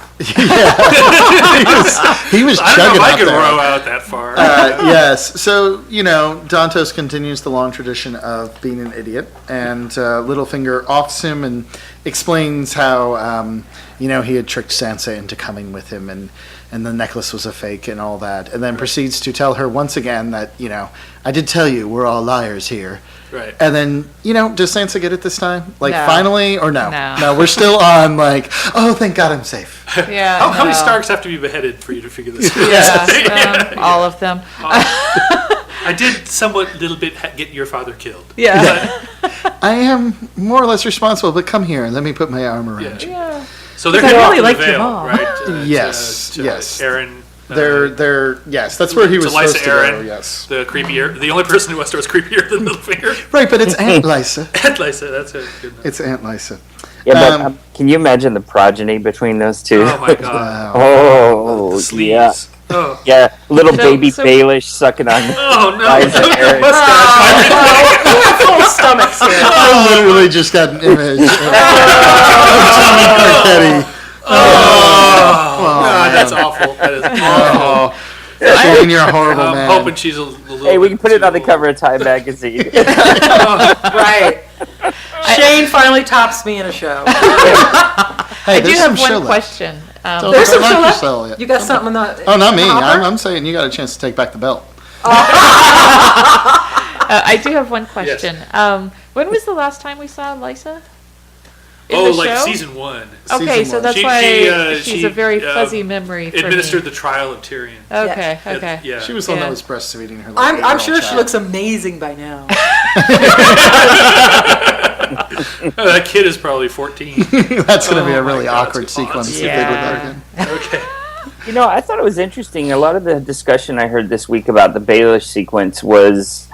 He was I don't know chugging if I out could there. row out that far. Yes, so Dantos continues the long tradition of being an idiot, and Littlefinger offs him and explains how he had tricked Sansa into coming with him, and the necklace was a fake and all that, and then proceeds to tell her once again that I did tell you we're all liars here. Right. And then, does Sansa get it this time? Like, No. finally, or no? No. We're still on, like, oh, thank God I'm safe. Yeah. How many no. Starks have to be beheaded for you to figure this out? Yeah. All of them. I did somewhat little bit get your father killed. Yeah. I am more or less responsible, but come here and let me put my arm around you. Yeah. So they're I heading really off liked to the your Vale, mom. right? Yes, yes. Aaron. They're yes, that's where he was to Lysa supposed to Arryn, go. Yes, the only person in Westeros creepier than Littlefinger. right, but it's Aunt Lysa. And Lysa, that's a good enough. It's Aunt Lysa. yeah, but can you imagine the progeny between those two? Oh my god. Oh, The sleeves. yeah. Oh. Yeah, little So- baby so- Baelish sucking on Oh no! Lysa The Arryn. mustache. Full stomachs here. I literally just got an image of Tommy Carcetti. God, that's awful. That is awful. Shane, you're a horrible I'm man. hoping she's a little. Hey, we can bit put it on the too- cover of Time magazine. Right. Shane finally tops me in a show. Hey, I do there's have some show one left. question. Don't There's some knock show left? yourself yet. You got something in the Oh, not me. in the hopper? I'm saying you got a chance to take back the belt. I do have one question. When was the last time we saw Lysa? In Oh, the like show? season 1. Okay, Season so one. that's She- why she, she's a very uh, fuzzy memory for Administered me. the trial of Tyrion. Okay, okay. Yeah. She was the one Yeah. that was breastfeeding her. I'm eight-year-old sure she child. looks amazing by now. Oh, that kid is probably 14. That's going to be Oh a my really God, awkward it's awesome. sequence if they did Yeah. that again. Okay. I thought it was interesting. A lot of the discussion I heard this week about the Baelish sequence was,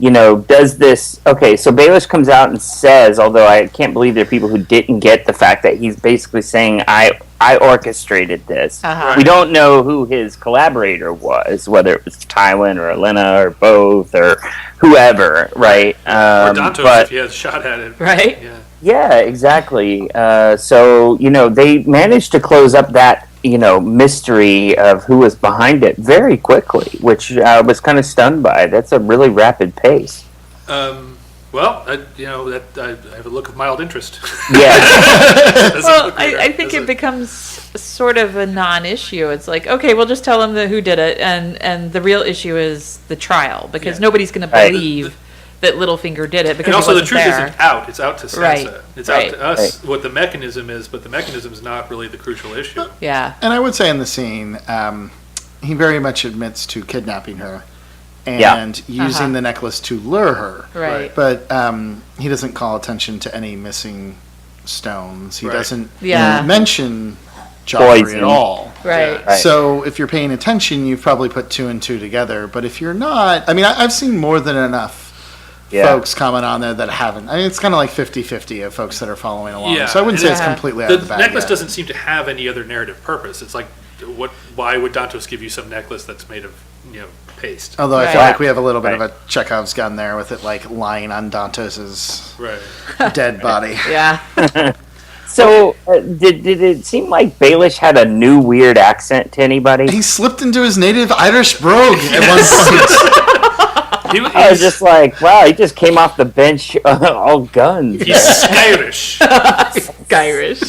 does this... Okay, so Baelish comes out and says, although I can't believe there are people who didn't get the fact that he's basically saying, I orchestrated this. Uh-huh. We don't know who his collaborator was, whether it was Tywin or Olenna or both or whoever, right? Or Dantos but- if he has a shot at it. Right? Yeah. Yeah, exactly. So, they managed to close up that, mystery of who was behind it very quickly, which I was kind of stunned by. That's a really rapid pace. What Well, I have a look of mild interest. Yeah. Well, I think it becomes sort of a non-issue. It's like, okay, we'll just tell them who did it, and the real issue is the trial, because nobody's going to Right. believe that Littlefinger did it because And also, he the wasn't truth there. isn't out. It's out to Sansa. Right. It's Right. out to us what the mechanism is, but the mechanism is not really the crucial issue. Yeah. And I would say in the scene, he very much admits to kidnapping her and Yeah. using the necklace to lure her. Right. But he doesn't call attention to any missing stones. He Right. doesn't Yeah. mention Joffrey Poison. at all. Right. Right. So if you're paying attention, you've probably put two and two together. But if you're not, I mean, I've seen more than enough folks comment on there that haven't. I mean, it's kind of like 50-50 of folks that are following along. Yeah, So I wouldn't and say it's Yeah. completely out The of the bag necklace yet. doesn't seem to have any other narrative purpose. It's like, why would Dantos give you some necklace that's made of, paste? Although I feel Right. like we have a little bit of Right. a Chekhov's gun there with it like lying on Dantos's Right. dead body. Yeah. So, did it seem like Baelish had a new weird accent to anybody? He slipped into his native Irish brogue at one point. I was just like, wow, he just came off the bench all guns. He's Skyrish. Irish.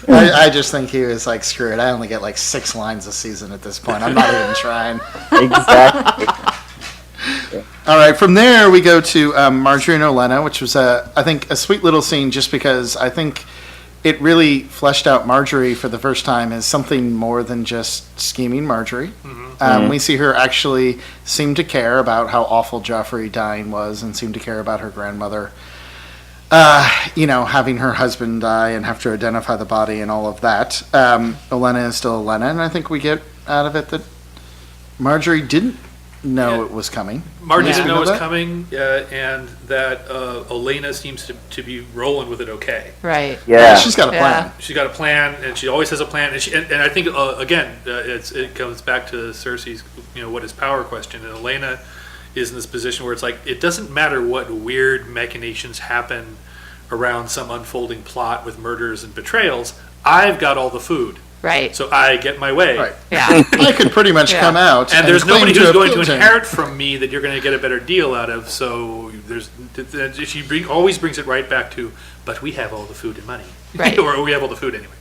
I just think he was like, screw it, I only get like 6 lines a season at this point. I'm not even trying. Exactly. All right, from there we go to Marjorie and Olenna, which was, I think, a sweet little scene just because I think it really fleshed out Marjorie for the first time as something more than just scheming Marjorie. We see her actually seem to care about how awful Joffrey dying was and seem to care about her grandmother. Having her husband die and have to identify the body and all of that. Olenna is still Olenna, and I think we get out of it that Marjorie didn't know it was coming. Marty Yes, didn't we know it was that? coming, and that Elena seems to be rolling with it okay. Right. Yeah. She's got a plan. Yeah. She's got a plan, and she always has a plan. And I think again, it comes back to Cersei's, what is power question. And Elena is in this position where it's like it doesn't matter what weird machinations happen around some unfolding plot with murders and betrayals. I've got all the food, Right. so I get my way. Right. Yeah. I could pretty much come out And there's claim nobody to who's have going to killed him. inherit from me that you're going to get a better deal out of. So she always brings it right back to, but we have all the food and money, Right. or we have all the food anyway.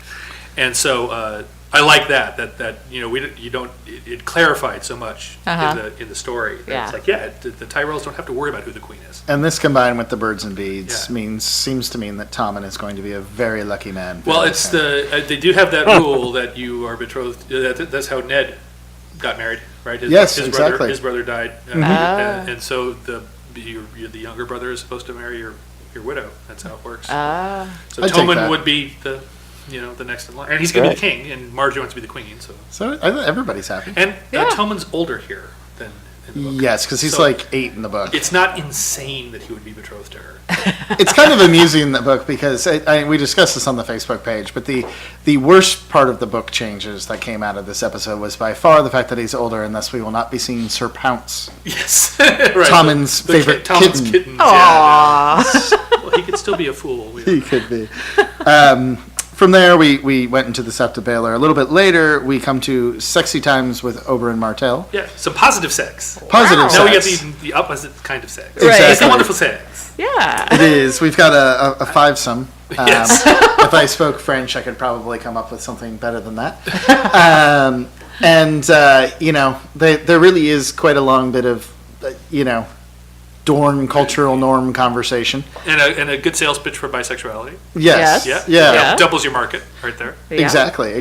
And so I like that it clarified so much in the story. That Yeah. It's like the Tyrells don't have to worry about who the queen is. And this combined with the birds and beads Yeah. seems to mean that Tommen is going to be a very lucky man. Well, it's they do have that rule that you are betrothed. That's how Ned got married, right? Yes, exactly. His brother died, and so the younger brother is supposed to marry your widow. That's how it works. So I'd take Tommen that. would be the next in line, and he's going to be the king, and Marjorie wants to be the queen. So everybody's happy. and Yeah. Tommen's older here than in the book. Yes, because he's So like 8 in the book. It's not insane that he would be betrothed to her. It's kind of amusing in the book because we discussed this on the Facebook page, but the worst part of the book changes that came out of this episode was by far the fact that he's older, and thus we will not be seeing Sir Pounce. Yes, right. Tommen's favorite Tommen's kitten. kitten. Aww. Yeah. Well, he could still be a fool. He could be. From there, we went into the Sept of Baelor. A little bit later, we come to sexy times with Oberyn Martell. Yeah, some positive sex. Positive Now we sex. get the opposite kind of sex. Exactly. It's a wonderful sex. Yeah. It is. We've got a fivesome. Yes. If I spoke French, I could probably come up with something better than that. There really is quite a long bit of, Dorne cultural norm conversation. And a good sales pitch for bisexuality. Yes. Yeah. Yeah. Doubles your market right there. Yeah. Exactly.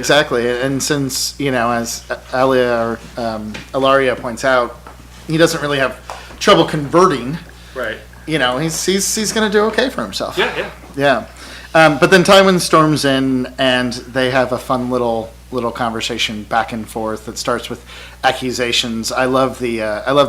And since, as Ilaria points out, he doesn't really have trouble converting. Right. He's going to do okay for himself. Yeah. Yeah. But then Tywin storms in, and they have a fun little conversation back and forth that starts with accusations. I love the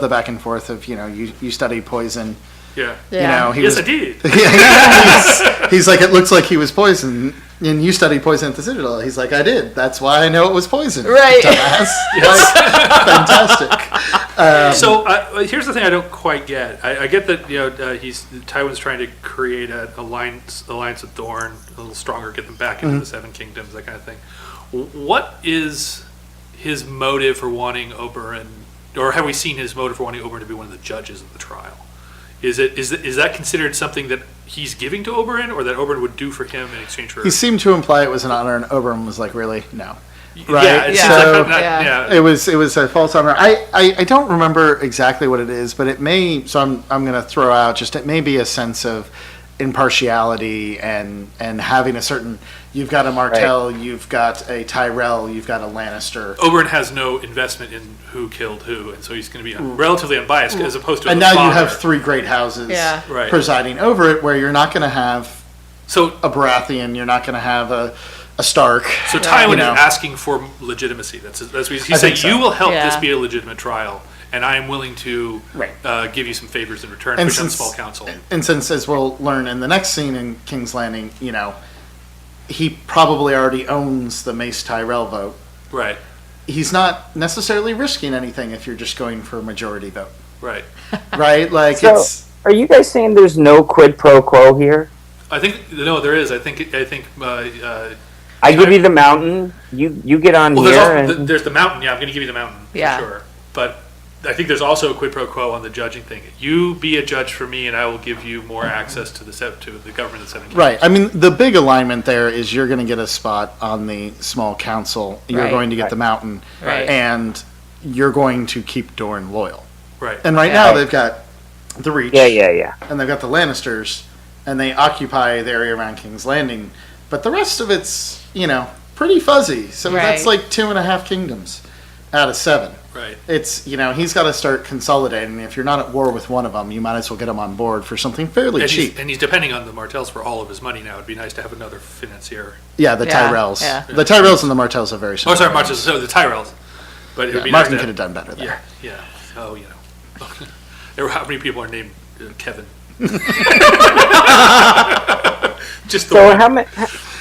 back and forth of you study poison. Yeah. Yeah. He Yes, was, I did. he's like, it looks like he was poisoned, and you study poison at the Citadel. He's like, I did. That's why I know it was poison. Right. Dumbass. Fantastic. So here's the thing I don't quite get. I get that Tywin's trying to create an alliance with Dorne a little stronger, get them back into the Seven Kingdoms, that kind of thing. What is his motive for wanting Oberyn, or have we seen his motive for wanting Oberyn to be one of the judges of the trial? Is that considered something that he's giving to Oberyn, or that Oberyn would do for him in exchange for? He seemed to imply it was an honor, and Oberyn was like, "Really, no." Right? Yeah, it seems So- like yeah. It was a false honor. I don't remember exactly what it is, but it may. So I'm going to throw out just it may be a sense of impartiality and having a certain. You've got a Martell, you've got a Tyrell, you've got a Lannister. Oberyn has no investment in who killed who, and so he's going to be relatively unbiased as opposed to. And now you have three great houses Right. presiding over it, where you're not going to have So a Baratheon, you're not going to have a Stark. So Tywin You know. is asking for legitimacy. That's what he's I saying. think so. You will help this Yeah. be a legitimate trial, and I am willing to Right. give you some favors in return. And Push on the since- small council. And since, as we'll learn in the next scene in King's Landing, he probably already owns the Mace Tyrell vote. Right. He's not necessarily risking anything if you're just going for a majority vote, Right. right? Like So, it's are you guys saying there's no quid pro quo here? I think no, there is. I think. I give you the mountain. You get on Well, here. there's the mountain. Yeah, I'm going to give you the mountain Yeah. for sure. But I think there's also a quid pro quo on the judging thing. You be a judge for me, and I will give you more access to the government of the Seven Kingdoms. right. I mean, the big alignment there is you're going to get a spot on the small council. You're Right. going to get the mountain, Right. and you're going to keep Dorne loyal. Right. And right Yeah. now they've got the Reach. yeah. And they've got the Lannisters, and they occupy the area around King's Landing. But the rest of it's, pretty fuzzy. So that's Right. like 2.5 kingdoms out of 7. Right. It's, he's got to start consolidating. If you're not at war with one of them, you might as well get them on board for something fairly And cheap. he's depending on the Martells for all of his money now. It'd be nice to have another financier. Yeah, the Yeah, Tyrells. yeah. The Tyrells and the Martells are very Oh, similar. sorry, Martells. So the Tyrells. But it would Yeah, be Martin nice could to have done better there. Yeah. Oh, there were how many people are named Kevin? Just the So one.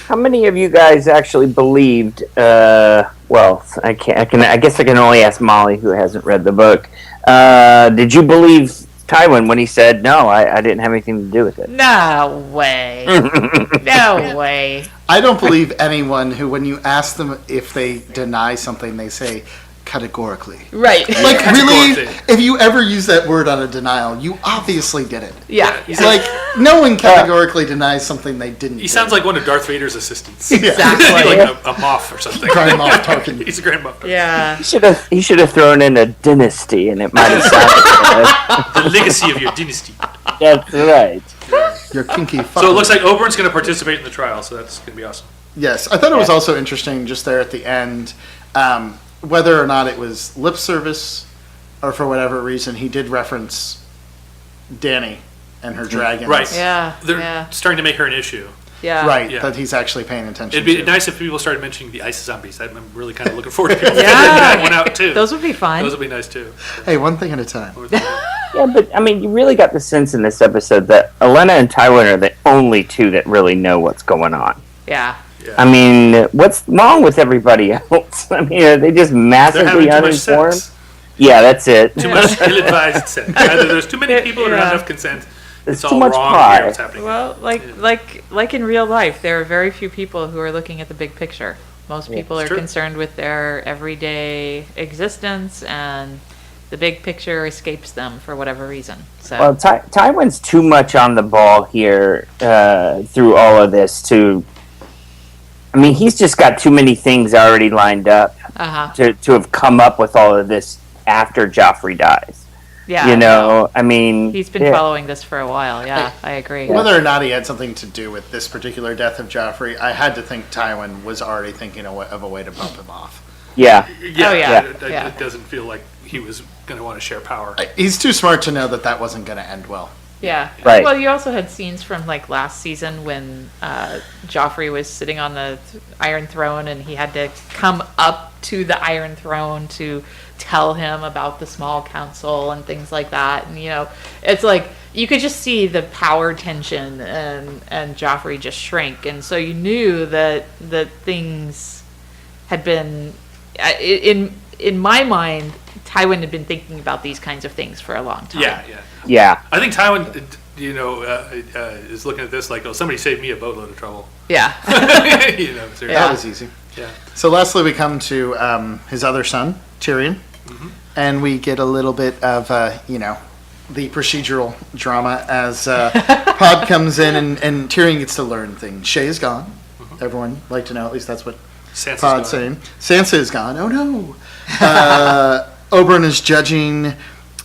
how many of you guys actually believed? Well, I guess I can only ask Molly, who hasn't read the book. Did you believe Tywin when he said no? I didn't have anything to do with it. No way. No way. I don't believe anyone who, when you ask them if they deny something, they say categorically. Right. Like, really, Categorically. if you ever use that word on a denial, you obviously did it. Yeah. It's like, no one categorically denies something they didn't He do. sounds like one of Darth Vader's assistants. Exactly. Like a Moff or something. Grand Moff Tarkin. He's a Grand Moff. Yeah. He should have thrown in a dynasty, and it might have sounded. The legacy of your dynasty. That's right. Your kinky fuck. So it looks like Oberyn's going to participate in the trial, so that's going to be awesome. Yes, I thought it was also interesting just there at the end, whether or not it was lip service or for whatever reason, he did reference Dany and her dragons. Right. Yeah. They're Yeah. starting to make her an issue. Yeah. Right, Yeah. that he's actually paying attention It'd be to. nice if people started mentioning the ice zombies. I'm really kind of looking forward to people Yeah. figuring that one out too. Those would be fun. Those would be nice too. Hey, one thing at a time. Yeah, but I mean, you really got the sense in this episode that Olenna and Tywin are the only two that really know what's going on. Yeah. I mean, what's wrong with everybody else? I mean, are they just They're massively having too much uninformed? sex. Yeah, that's it. Too much ill-advised sex. Either there's too many people or not Yeah. enough consent. There's It's too all much wrong pie. here. What's happening? Well, like in real life, there are very few people who are looking at the big picture. Most people are It's true. concerned with their everyday existence, and the big picture escapes them for whatever reason. So Well, Tywin's too much on the ball here through all of this to. I mean, he's just got too many things already lined up to have come up with all of this after Joffrey dies. yeah, You know, I mean, he's been following this for a while. Yeah, I agree. Whether or not he had something to do with this particular death of Joffrey, I had to think Tywin was already thinking of a way to bump him off. yeah. Yeah, Oh, yeah. It doesn't feel like he was going to want to share power. He's too smart to know that that wasn't going to end well. Yeah. Right. Well, you also had scenes from like last season when Joffrey was sitting on the Iron Throne and he had to come up to the Iron Throne to tell him about the small council and things like that. And, it's like you could just see the power tension and Joffrey just shrink. And so you knew that things had been, in my mind, Tywin had been thinking about these kinds of things for a long time. Yeah. I think Tywin, is looking at this like, oh, somebody saved me a boatload of trouble. Yeah. Seriously. That was easy. Yeah. So lastly, we come to his other son, Tyrion, and we get a little bit of, the procedural drama as Pod comes in and Tyrion gets to learn things. Shay is gone. Everyone like to know, at least that's what Sansa's Pod's gone. saying. Sansa is gone. Oh no. Oberyn is judging.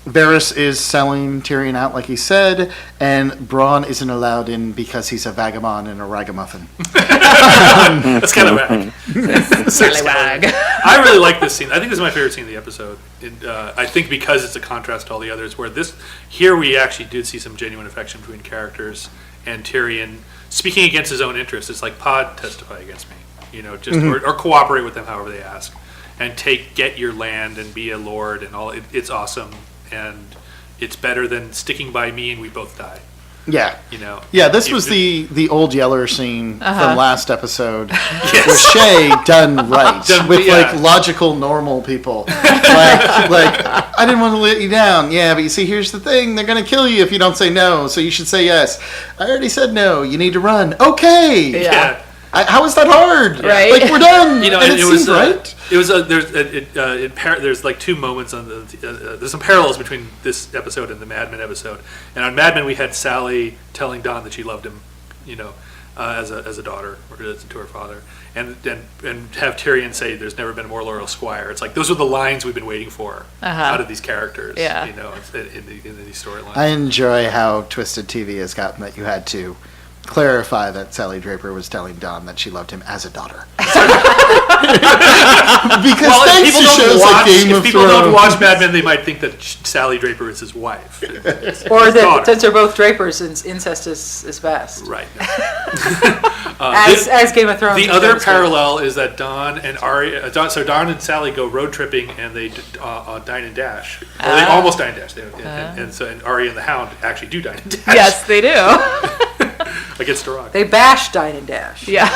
Varys is selling Tyrion out like he said, and Bronn isn't allowed in because he's a vagabond and a ragamuffin. That's kind of whack. Scallywag. I really like this scene. I think this is my favorite scene of the episode. I think because it's a contrast to all the others, where here we actually did see some genuine affection between characters, and Tyrion speaking against his own interests. It's like, Pod, testify against me, just or cooperate with them however they ask, and get your land and be a lord and all. It's awesome, and it's better than sticking by me and we both die. Yeah. Yeah, this was the old Yeller scene from last episode. Yes. With Shay done right. With yeah. like logical, normal people. like, I didn't want to let you down. Yeah, but you see, here's the thing. They're going to kill you if you don't say no, so you should say yes. I already said no. You need to run. Okay. Yeah. How is that hard? Right. Like, we're done. And it seems right. It was there's like two moments on there's some parallels between this episode and the Mad Men episode. And on Mad Men we had Sally telling Don that she loved him, as a daughter or to her father, and have Tyrion say, "There's never been a more loyal squire." It's like those are the lines we've been waiting for out of these characters. Yeah. In these storylines. I enjoy how Twisted TV has gotten that you had to clarify that Sally Draper was telling Don that she loved him as a daughter. Because thanks to shows like Game of if people Thrones. don't watch Mad Men, they might think that Sally Draper is his wife. Or that since they're both Drapers, incest is best. Right. As Game of Thrones. The other parallel is that Don and Don and Sally go road tripping and they dine and dash. Or they almost dine and dash. And Arya and the Hound actually do dine and dash. Yes, they do. Against a rock. They bash Dine and Dash. Yeah.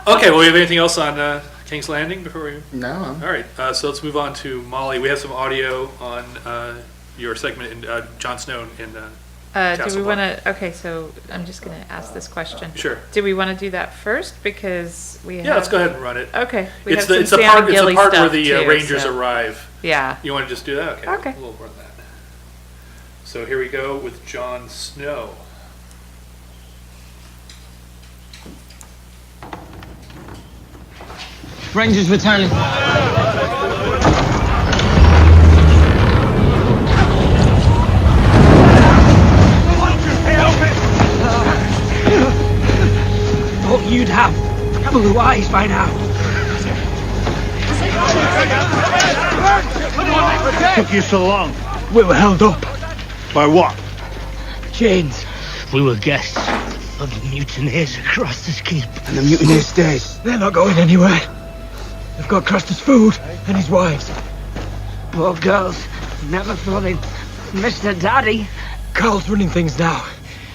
Okay, well, we have anything else on King's Landing before we... No. All right, so let's move on to Molly. We have some audio on your segment in Jon Snow in Do Castle we want Black. to... Okay, so I'm just going to ask this question. Sure. Do we want to do that first? Because we have... Yeah, let's go ahead and run it. Okay. It's the part where the Rangers arrive. Yeah. You want to just do that? Okay. Okay. We'll run that. So here we go with Jon Snow. Rangers returning. Thought you'd have blue eyes by now. Took you so long? We were held up. By what? Chains. We were guests of the mutineers across this keep. And the mutineer stays. They're not going anywhere. They've got Craster's food and his wives. Poor girls. Never thought they'd miss their daddy. Carl's running things now.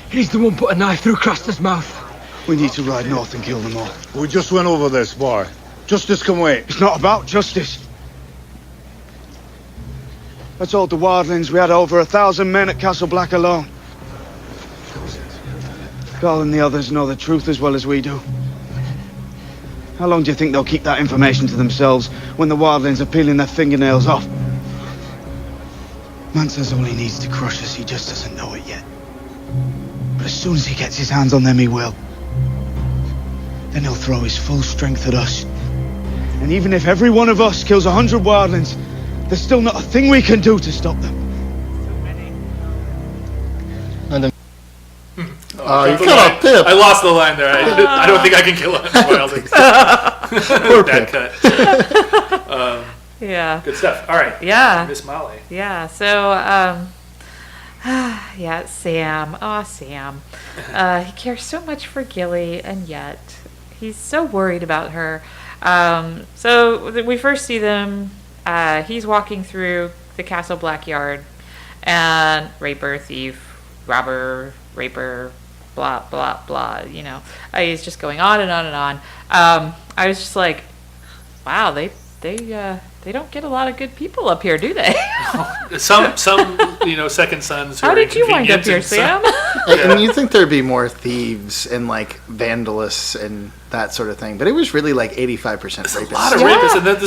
He's the one put a knife through Craster's mouth. We need to ride north and kill them all. We just went over this, boy. Justice can wait. It's not about justice. I told the wildlings we had over 1,000 men at Castle Black alone. Carl and the others know the truth as well as we do. How long do you think they'll keep that information to themselves when the wildlings are peeling their fingernails off? Man says all he needs to crush us, he just doesn't know it yet. But as soon as he gets his hands on them, he will. Then he'll throw his full strength at us. And even if every one of us kills 100 wildlings, there's still not a thing we can do to stop them. Oh, you cut off Pip. I lost the line there. I don't think I can kill him. Poor Bad Pip. cut. Yeah. Good stuff. All right. Yeah. Miss Molly. Yeah. So, yeah, Sam. Oh, Sam. He cares so much for Gilly, and yet he's so worried about her. So we first see them. He's walking through the Castle Black Yard, and raper, thief, robber, raper, blah blah blah. He's just going on and on and on. I was just like, wow, they don't get a lot of good people up here, do they? Some second sons. How did you wind up here, Sam? And you'd think there'd be more thieves and like vandalists and that sort of thing, but it was really like 85% rapists. A lot of rapists, and then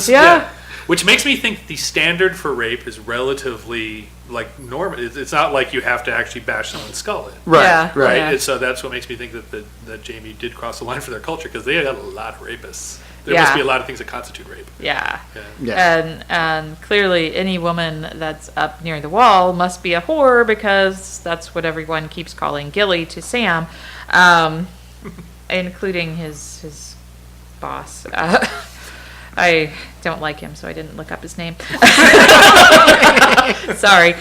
Which makes me think the standard for rape is relatively like normal. It's not like you have to actually bash someone's skull in. Right, Yeah, right. yeah. And so that's what makes me think that Jamie did cross the line for their culture, because they got a lot of rapists. There must Yeah. be a lot of things that constitute rape. Yeah. Yeah. And clearly any woman that's up near the wall must be a whore, because that's what everyone keeps calling Gilly to Sam, including his boss. I don't like him, so I didn't look up his name. Sorry.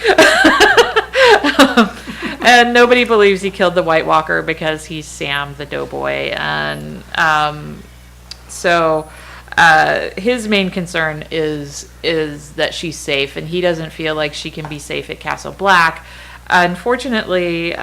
And nobody believes he killed the White Walker because he's Sam the doughboy. And so his main concern is that she's safe, and he doesn't feel like she can be safe at Castle Black. Unfortunately,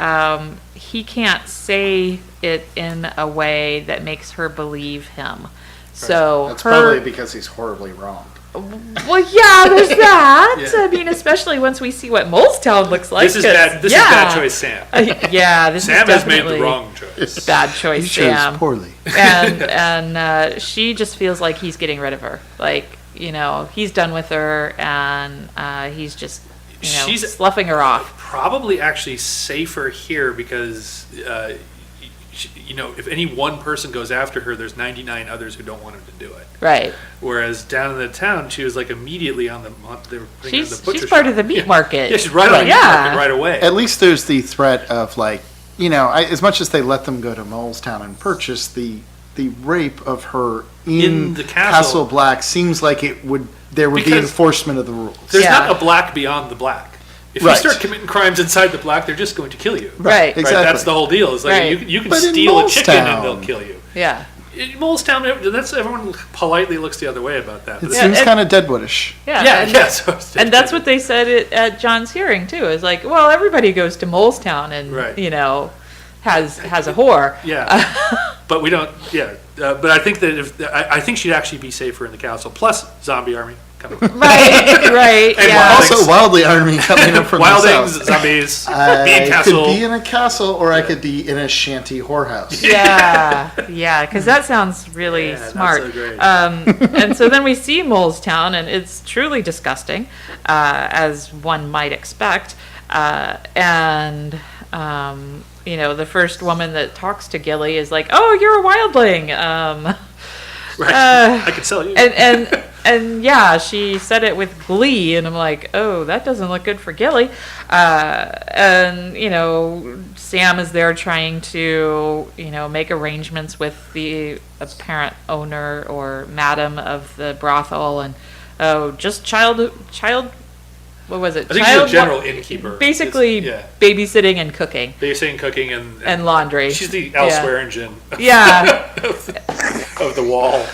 he can't say it in a way that makes her believe him. So That's probably because he's horribly wrong. well, yeah, there's that. Yeah. I mean, especially once we see what Molestown looks like. This is bad. This is bad choice, Sam. Yeah, this Sam is has made definitely the wrong choice. bad choice, He chose Sam. poorly. And she just feels like he's getting rid of her. Like, he's done with her, and he's just She's sloughing her off. Probably actually safer here because, if any one person goes after her, there's 99 others who don't want him to do it. Right. Whereas down in the town, she was like immediately on the. They were bringing her to the butcher She's part shop. of the meat market. Yeah, she's right on the meat market right away. At least there's the threat of like, as much as they let them go to Molestown and purchase the rape of her in the castle. Black seems like there would be Because enforcement of the rules. There's not a black beyond the black. If Right. you start committing crimes inside the black, they're just going to kill you. Right. Exactly. That's the whole deal. It's like Right. you can But in steal a chicken and Molestown- they'll kill you. Yeah. In Molestown, everyone politely looks the other way about that. It But seems and- kind of Deadwoodish. Yeah. And that's what they said at John's hearing too. Is like, well, everybody goes to Molestown and Right. has a whore. Yeah, but we don't. Yeah, but I think that I think she'd actually be safer in the castle. Plus, zombie army coming. Right. And Yeah. Also, Wildly Army coming up from the Wildings, south. zombies, be in I castle. could be in a castle, or I could be in a shanty whorehouse. Yeah, because that sounds really Yeah, not smart. so great. And so then we see Molestown, and it's truly disgusting, as one might expect. The first woman that talks to Gilly is like, "Oh, you're a wildling." Right. I could sell you. And yeah, she said it with glee, and I'm like, oh, that doesn't look good for Gilly. Sam is there trying to, make arrangements with the apparent owner or madam of the brothel, and just child. What was it? I think she's a general innkeeper. Basically, Yeah. babysitting and cooking. Babysitting, cooking, and laundry. She's the Al Swearingen Yeah. of the wall.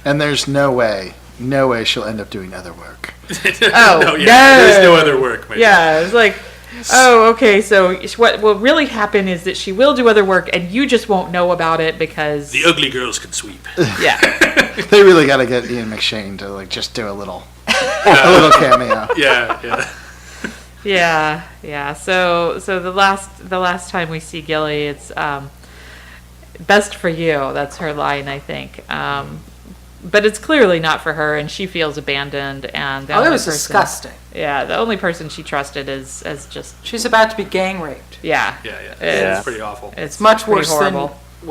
And there's no way she'll end up doing other work. no. There's no other work. Maybe. Yeah, it's like, oh, okay, so what will really happen is that she will do other work, and you just won't know about it because the ugly girls can sweep. Yeah. They really got to get Ian McShane to just do a little cameo. Yeah. So the last time we see Gilly, it's best for you. That's her line, I think. But it's clearly not for her, and she feels abandoned. And it was disgusting. Yeah, the only person she trusted is just. She's about to be gang raped. Yeah. It's pretty awful. It's much worse horrible. than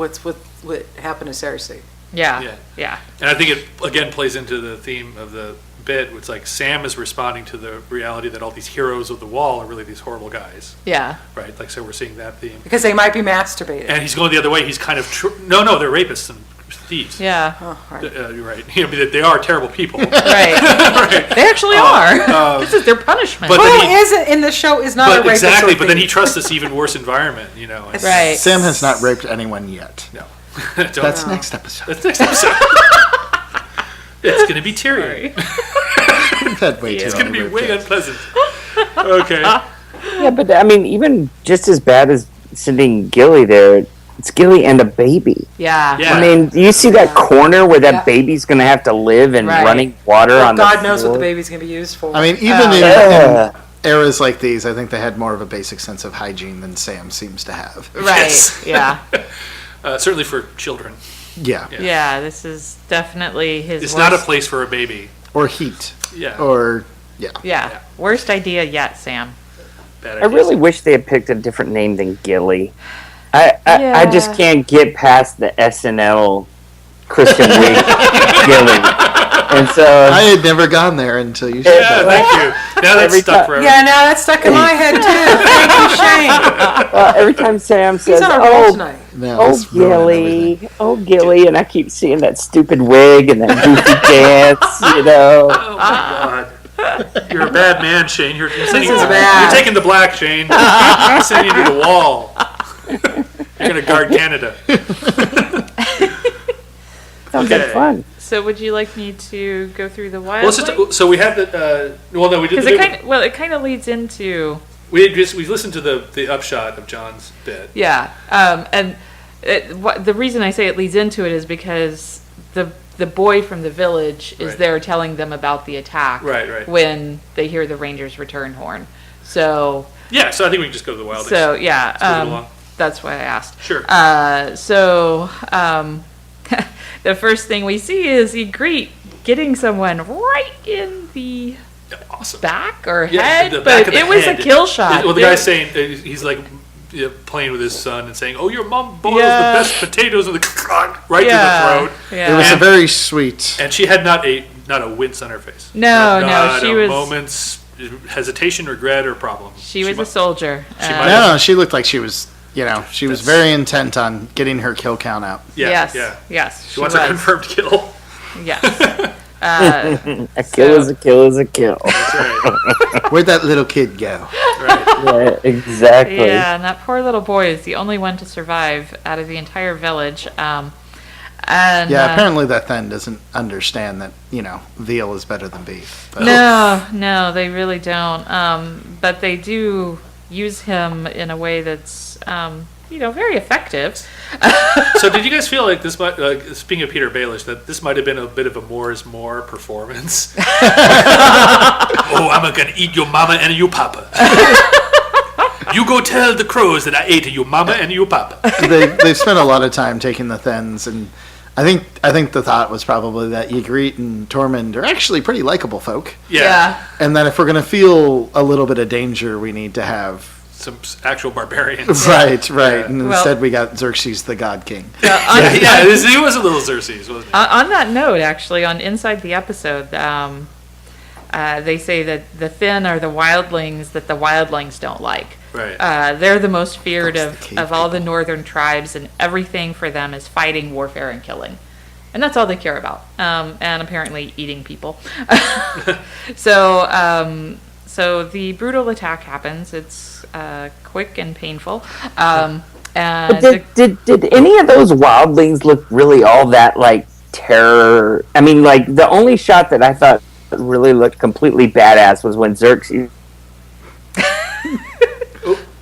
what happened to Cersei. Yeah. And I think it again plays into the theme of the bit. It's like Sam is responding to the reality that all these heroes of the wall are really these horrible guys. Yeah. Right. Like, so we're seeing that theme because they might be masturbating. And he's going the other way. He's kind of no, they're rapists and thieves. Yeah. You're right. They are terrible people. Right. They actually are. This is their punishment. Who isn't in the show is not a rapist. Exactly. But then he trusts this even worse environment. Right. Sam has not raped anyone yet. No. That's next episode. It's going to be Tyrion. It's going to be way unpleasant. Okay. Yeah, but I mean, even just as bad as sending Gilly there, it's Gilly and a baby. Yeah. I mean, you see that corner where that baby's going to have to live in running water on the God knows floor? what the baby's going to be used for. I mean, even in eras like these, I think they had more of a basic sense of hygiene than Sam seems to have. Right. Yeah. Certainly for children. Yeah. Yeah, this is definitely his It's worst. not a place for a baby. Or heat. Yeah. Or, Yeah. Worst idea yet, Sam. Bad I idea. really wish they had picked a different name than Gilly. I just can't get past the SNL Kristen Wiig Gilly. And so I had never gone there until you said Yeah, that. thank you. Now that's stuck forever. Yeah, now that's stuck in my head too. Thank you, Shane. every time Sam He's says, on our roll tonight. No, oh it's ruining Gilly, oh Gilly, and I keep seeing that stupid wig and that goofy dance, you know. Oh my God. You're a bad man, Shane. You're sending, is bad. You're taking the black, Shane. You're sending you to the wall. You're going to guard Canada. Sounds like fun. So would you like me to go through the wild? Well, let's just, so we had the. Well, no, we did. Because it kind of leads into. We listened to the upshot of John's bit. Yeah, and the reason I say it leads into it is because the boy from the village is Right. there telling them about the attack. Right. When they hear the Rangers' return horn. So. Yeah, so I think we can just go to the wild. So yeah, Let's move it along. that's why I asked. Sure. The first thing we see is Ygritte getting someone right in the Awesome. back or Yeah, head, the back but of the it was head. a kill shot. Well, the guy's saying he's like playing with his son and saying, "Oh, your mom boils the best potatoes in the right to the throat." Yeah. It was a very sweet. And she had not a wince on her face. No, not she a was moment's hesitation, regret, or problem. She was a soldier. No, she looked like she was. She was very intent on getting her kill count out. Yes. She wants a confirmed kill. Yes. A kill is a kill is a kill. That's right. Where'd that little kid go? Right. Yeah, exactly. Yeah, and that poor little boy is the only one to survive out of the entire village. And apparently that then doesn't understand that veal is better than beef. But. No, they really don't. But they do use him in a way that's very effective. So did you guys feel like this might, speaking of Peter Baelish, that this might have been a bit of a more is more performance? Oh, I'm gonna eat your mama and your papa. You go tell the crows that I ate your mama and your papa. They've spent a lot of time taking the Thens, and I think the thought was probably that Ygritte and Tormund are actually pretty likable folk. Yeah. And that if we're gonna feel a little bit of danger, we need to have some actual barbarians. Right. Yeah. And instead we got Xerxes the God King. He was a little Xerxes, wasn't he? On that note, actually, on Inside the Episode, they say that the Thin are the wildlings that the wildlings don't like. Right. They're the most feared That's of all the northern tribes, and everything for them is fighting, warfare, and killing. And that's all they care about. And apparently eating people. So the brutal attack happens. It's quick and painful. And did any of those wildlings look really all that like terror? I mean, like the only shot that I thought really looked completely badass was when Xerxes.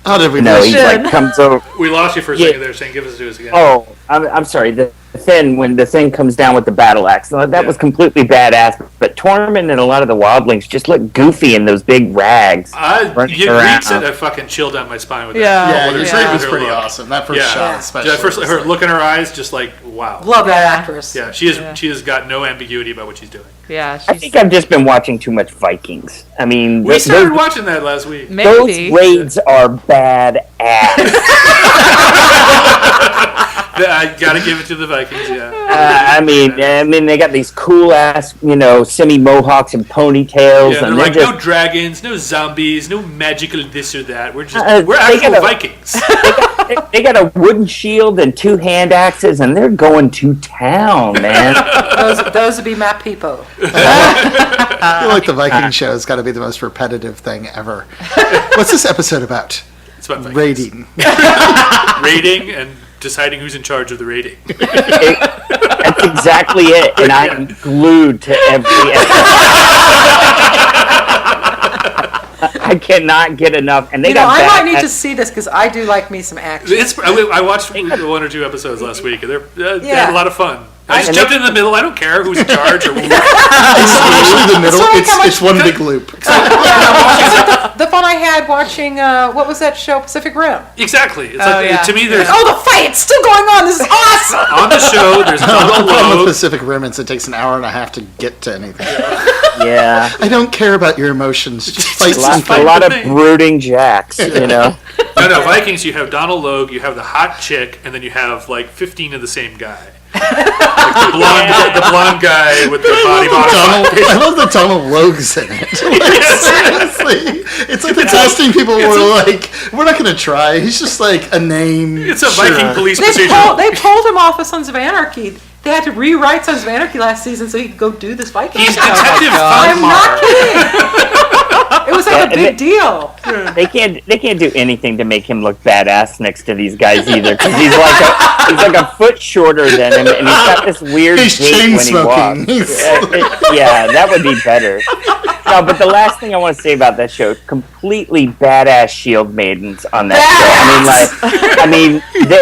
How did we know? He like comes over. We lost you for a second there, saying, "Give us to us again." Oh, I'm sorry. When the Thin comes down with the battle axe, that was completely badass. But Tormund and a lot of the wildlings just look goofy in those big rags. Ygritte sent a fucking chill down my spine with that. Yeah, Ygritte was pretty awesome. That first shot, especially. First, her look in her eyes, just like wow. Love that actress. Yeah, she has got no ambiguity about what she's doing. Yeah, I think I've just been watching too much Vikings. I mean, we started watching that last week. Those raids are badass. I gotta give it to the Vikings. Yeah. I mean, they got these cool ass, semi mohawks and ponytails, Yeah, and they're like no dragons, no zombies, no magical this or that. We're actual Vikings. They got a wooden shield and 2 hand axes, and they're going to town, man. those would be my people. I feel like the Viking show has got to be the most repetitive thing ever. What's this episode about? It's about Vikings. Raiding. Raiding and deciding who's in charge of the raiding. That's exactly it, and I am glued to every episode. I cannot get enough, and they got. I might need to see this because I do like me some action. I watched 1 or 2 episodes last week, and they had a lot of fun. I just jumped in the middle. I don't care who's in charge or who. It's usually the middle. It's one big loop. The the fun I had watching, what was that show, Pacific Rim? Exactly. It's like, to me, there's Oh, the fight's still going on. This is awesome. on the show. There's The Donald problem with Logue. Pacific Rim is it takes an hour and a half to get to anything. Yeah. I don't care about your emotions. Just fight A some lot, a lot of thing. brooding jacks, you know. No, Vikings. You have Donald Logue. You have the hot chick, and then you have like 15 of the same guy. Like the blonde guy with the body modifier. I love that Donald Logue's in it. Like, seriously. It's like the casting people were like, we're not going to try. He's just like a name. It's a Sure. Viking police They procedural. pulled him off of Sons of Anarchy. They had to rewrite Sons of Anarchy last season so he could go do this Viking He's show. Detective I'm Funmar. not kidding. It was like a big deal. They can't do anything to make him look badass next to these guys either. 'Cause he's like a foot shorter than him, and he's got this weird He's gait chain when he smoking. walks. Yeah, that would be better. No, but the last thing I want to say about that show, completely badass shield maidens on that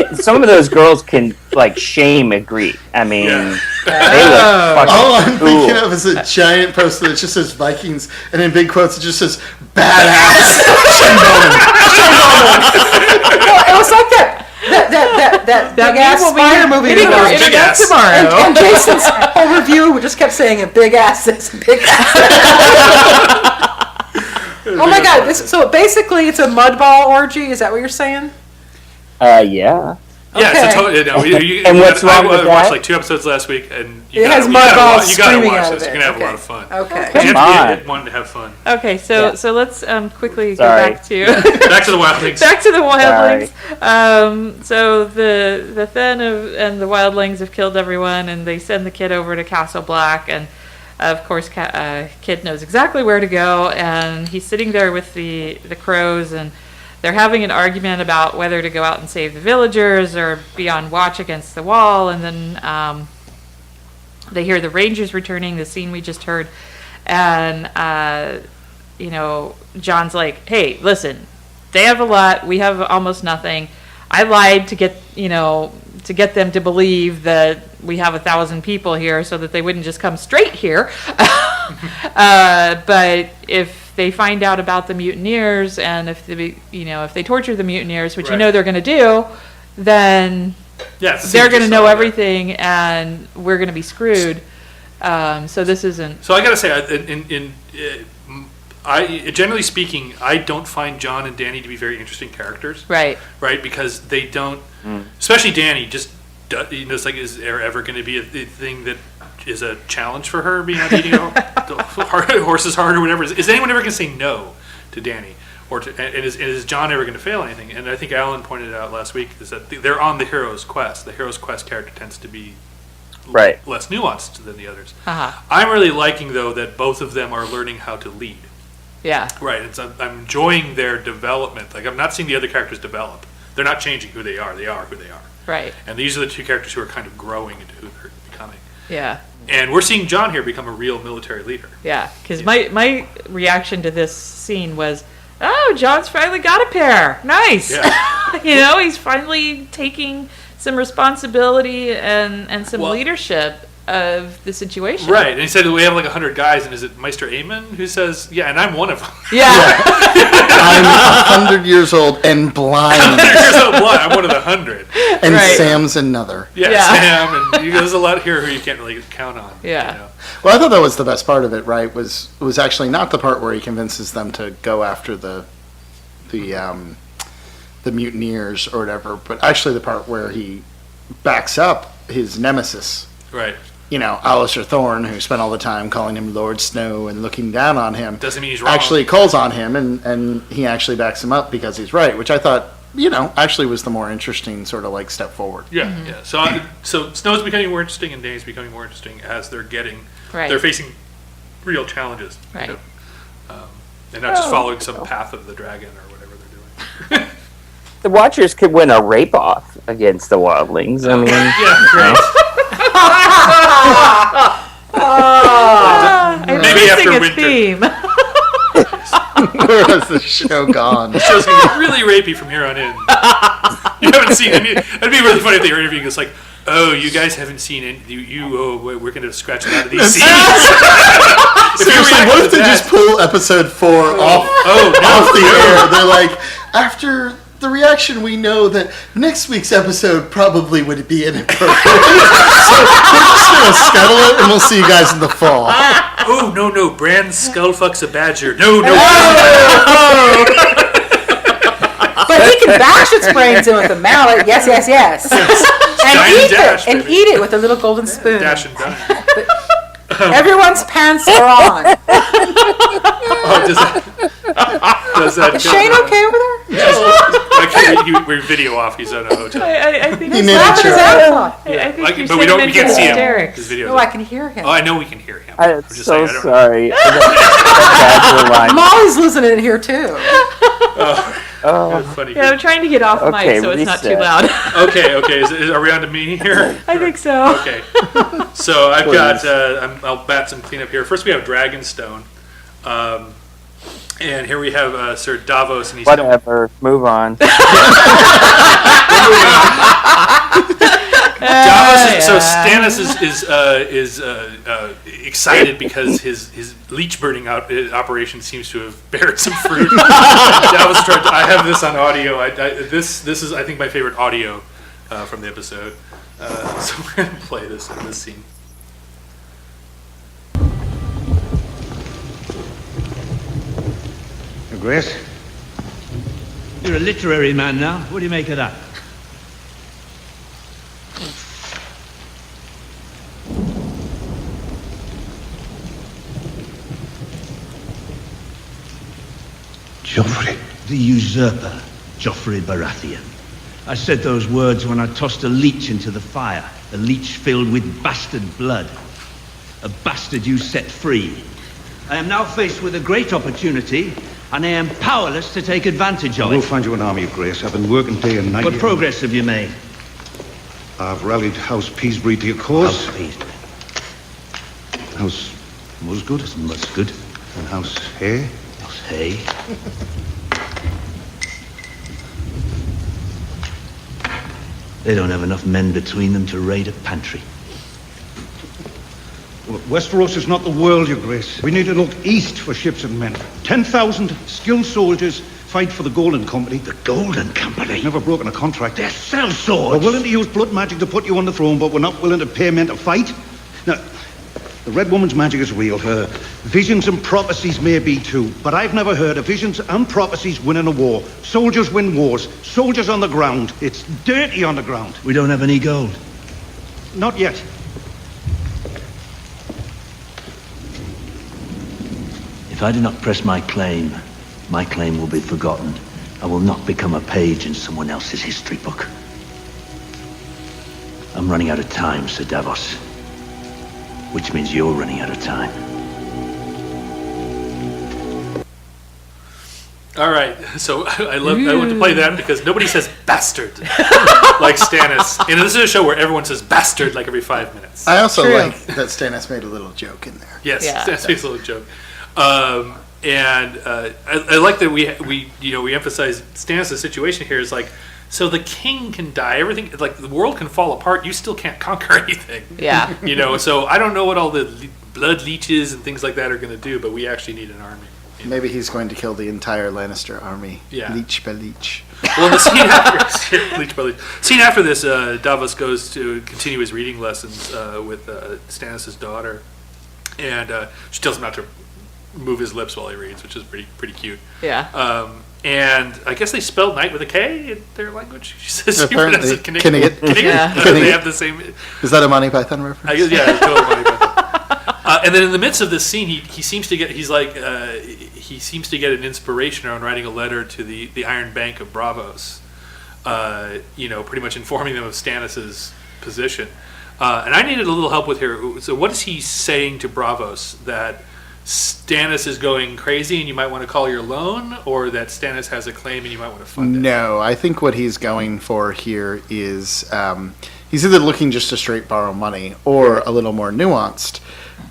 show. Some of those girls can like shame a Greek. I mean, they look fucking All I'm cool. thinking of is a giant poster that just says Vikings, and in big quotes it just says badass. It was like that big ass spider movie. Hitting your Big internet ass. tomorrow. And Jason's whole review just kept saying it, big ass this, big ass that. Oh my god, so basically it's a mudball orgy, is that what you're saying? Yeah. Yeah, Okay. it's a totally. And what's wrong with I watched that? like 2 episodes last week, and It has mud balls you gotta screaming watch out of this. it. You're gonna have Okay. a lot of fun. Okay. You Come have to on. be wanting to have fun. Okay, so let's quickly Sorry. go back to Back to the wildlings. back to the wildlings. So the Fen and the wildlings have killed everyone, and they send the kid over to Castle Black, and of course, kid knows exactly where to go, and he's sitting there with the crows, and they're having an argument about whether to go out and save the villagers or be on watch against the wall, and then they hear the Rangers returning, the scene we just heard, and John's like, "Hey, listen, they have a lot, we have almost nothing. I lied to get them to believe that we have 1,000 people here so that they wouldn't just come straight here. But if they find out about the mutineers, and if they torture the mutineers, which Right. they're going to do, then they're going to know everything, and we're going to be screwed. So this isn't. So I gotta say, generally speaking, I don't find John and Danny to be very interesting characters. Right. Right, because they don't, especially Danny. Just it's like, is there ever going to be a thing that is a challenge for her being out eating horses hard or whatever? Is anyone ever going to say no to Danny, and is John ever going to fail anything? And I think Alan pointed out last week is that they're on the hero's quest. The hero's quest character tends to be less nuanced than the others. Uh-huh. I'm really liking, though, that both of them are learning how to lead. Yeah. Right. I'm enjoying their development. Like, I'm not seeing the other characters develop. They're not changing who they are. They are who they are. Right. And these are the two characters who are kind of growing into who they're becoming. Yeah. And we're seeing John here become a real military leader. Yeah, because my reaction to this scene was, oh, John's finally got a pair. Nice. Yeah. He's finally taking some responsibility and some leadership of the situation. Right. And he said we have like 100 guys, and is it Meister Aemon who says, yeah, and I'm one of them. Yeah. I'm 100 years old and blind. 100 years old blind. I'm one of the 100. And Right. Sam's another. Yeah, Sam. And there's a lot here who you can't really count on. Yeah. You know? Well, I thought that was the best part of it, right? Was actually not the part where he convinces them to go after the mutineers or whatever, but actually the part where he backs up his nemesis. Right. Alistair Thorne, who spent all the time calling him Lord Snow and looking down on him, Doesn't mean he's wrong. actually calls on him, and he actually backs him up because he's right, which I thought, actually was the more interesting sort of like step forward. Yeah, yeah. So Snow's becoming more interesting, and Danny's becoming more interesting as they're they're facing real challenges. Right. And not just following some path of the dragon or whatever they're doing. The Watchers could win a rape-off against the Wildlings. I mean, Yeah, great. I'm Maybe missing after a winter. theme. Where has the show gone? The show's gonna get really rapey from here on in. You haven't seen any. It'd be really funny if they were interviewing us like, Oh, you guys haven't seen it. We're going to scratch it out of these scenes. Seriously, what if they just pull episode 4 off the air? They're like, after the reaction, we know that next week's episode probably would be inappropriate. So we're just going to scuttle it, and we'll see you guys in the fall. Oh, no. Bran skull fucks a badger. No. But he can bash its brains in with a mallet. Yes. And eat it with a little golden spoon. Dash and dine. Everyone's pants are on. Does that Is Shane okay over there? We're video off. He's at a hotel. I think He he's made it laughing sure. his ass off. I think you're But we sending him can't into see him. hysterics. His video's No, I can hear him. Oh, I know we can hear him. I'm just so saying, I don't- sorry. That line. Molly's losing it here too. That's funny. Yeah, I'm trying to get off Okay, mic so it's not too reset. loud. Okay. Are we on to me here? I think so. Okay. So I've got, I'll bat some cleanup here. First we have Dragonstone. And here we have Sir Davos. And he's Whatever. Move on. Davos. So Stannis is excited because his leech burning operation seems to have bared some fruit. Davos tried. I have this on audio. This is I think my favorite audio from the episode. So we're gonna play this in this scene. Your Grace? You're a literary man now. What do you make of that? Joffrey. The usurper, Joffrey Baratheon. I said those words when I tossed a leech into the fire. A leech filled with bastard blood. A bastard you set free. I am now faced with a great opportunity, and I am powerless to take advantage of We'll it. find you an army, Your Grace. I've been working day and night. What progress have you made? I've rallied House Peasbury to your cause. House Peasbury. House Musgood. Musgood. And House Hay. House Hay. They don't have enough men between them to raid a pantry. Well, Westeros is not the world, Your Grace. We need to look east for ships and men. 10,000 skilled soldiers fight for the Golden Company. The Golden Company? Never broken a contract. They're sellswords. We're willing to use blood magic to put you on the throne, but we're not willing to pay men to fight. Now, the Red Woman's magic is real. Her visions and prophecies may be too, but I've never heard of visions and prophecies winning a war. Soldiers win wars. Soldiers on the ground. It's dirty on the ground. We don't have any gold. Not yet. If I do not press my claim will be forgotten. I will not become a page in someone else's history book. I'm running out of time, Sir Davos. Which means you're running out of time. All right, so I want to play that because nobody says bastard like Stannis, and this is a show where everyone says bastard like every 5 minutes. I also like that Stannis made a little joke in there. Yes, Stannis makes a little joke, and I like that we emphasize Stannis' situation here is like, so the king can die, everything like the world can fall apart, you still can't conquer anything. Yeah, So I don't know what all the blood leeches and things like that are going to do, but we actually need an army. Maybe he's going to kill the entire Lannister army. Yeah. Leech by leech. Well, the scene after this, Davos goes to continue his reading lessons with Stannis' daughter, and she tells him not to move his lips while he reads, which is pretty cute. yeah. And I guess they spell night with a K in their language. She says Apparently, Kinnigan. Yeah. They have the same. Is that a Monty Python reference? I guess, yeah, it's totally Monty Python. And then in the midst of this scene, he seems to get an inspiration around writing a letter to the Iron Bank of Braavos, pretty much informing them of Stannis' position. And I needed a little help with here. So what is he saying to Braavos? That Stannis is going crazy and you might want to call your loan, or that Stannis has a claim and you might want to fund it? No, I think what he's going for here is he's either looking just to straight borrow money or a little more nuanced.